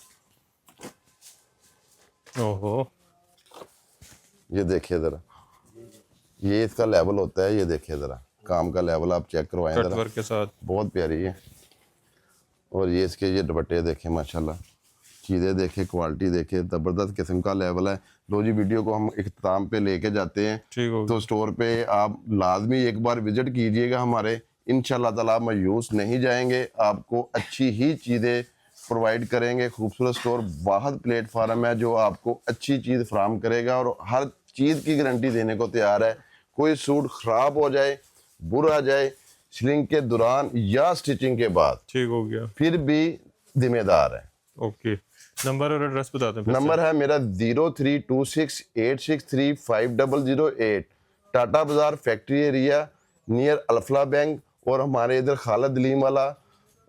ओहो,
ये देखिए ज़रा, ये इसका लेवल होता है। ये देखिए ज़रा काम का लेवल आप चेक करवाएं ज़रा,
कटवर्क के साथ
बहुत प्यारी है। और ये इसके ये दुपट्टे देखें माशाल्लाह, चीज़ें देखें, क्वालिटी देखें, ज़बरदस्त किस्म का लेवल है। लो जी, वीडियो को हम इख्तिताम पे लेके जाते हैं।
ठीक हो
तो स्टोर पे आप लाजमी एक बार विजिट कीजिएगा हमारे, इंशाल्लाह ताला मायूस नहीं जाएंगे, आपको अच्छी ही चीज़ें प्रोवाइड करेंगे। खूबसूरत स्टोर वाहिद प्लेटफार्म है जो आपको अच्छी चीज़ फराहम करेगा और हर चीज़ की गारंटी देने को तैयार है। कोई सूट ख़राब हो जाए, बुरा जाए, सिलिंग के दौरान या स्टिचिंग के बाद,
ठीक हो गया।
फिर भी जिम्मेदार है।
ओके, नंबर और एड्रेस बताते हैं फिर से।
नंबर है मेरा 0326863508, टाटा बाजार factory area near Alfalah bank. और हमारे इधर खालिद अलीम वाला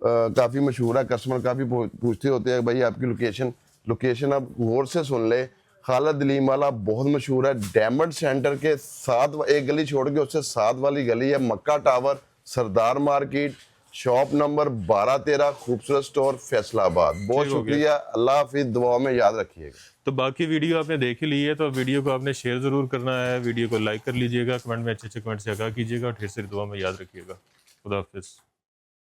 काफ़ी मशहूर है, कस्टमर काफ़ी पूछते होते हैं भाई आपकी लोकेशन आप गौर से सुन ले। खालिद अलीम वाला बहुत मशहूर है, डायमंड सेंटर के साथ एक गली छोड़ के उससे साथ वाली गली है, मक्का टावर, सरदार मार्केट, शॉप नंबर 12-13, खूबसूरत स्टोर फैसलाबाद। बहुत
ठीक हो गया।
शुक्रिया, अल्लाह हाफिज़, दुआओं में याद रखिएगा।
तो बाकी वीडियो आपने देख ही ली है, तो वीडियो को आपने शेयर जरूर करना है, वीडियो को लाइक कर लीजिएगा, कमेंट में अच्छे अच्छे कमेंट से आगाह कीजिएगा और ढेर सारी दुआ में याद रखिएगा। खुदा हाफिज़।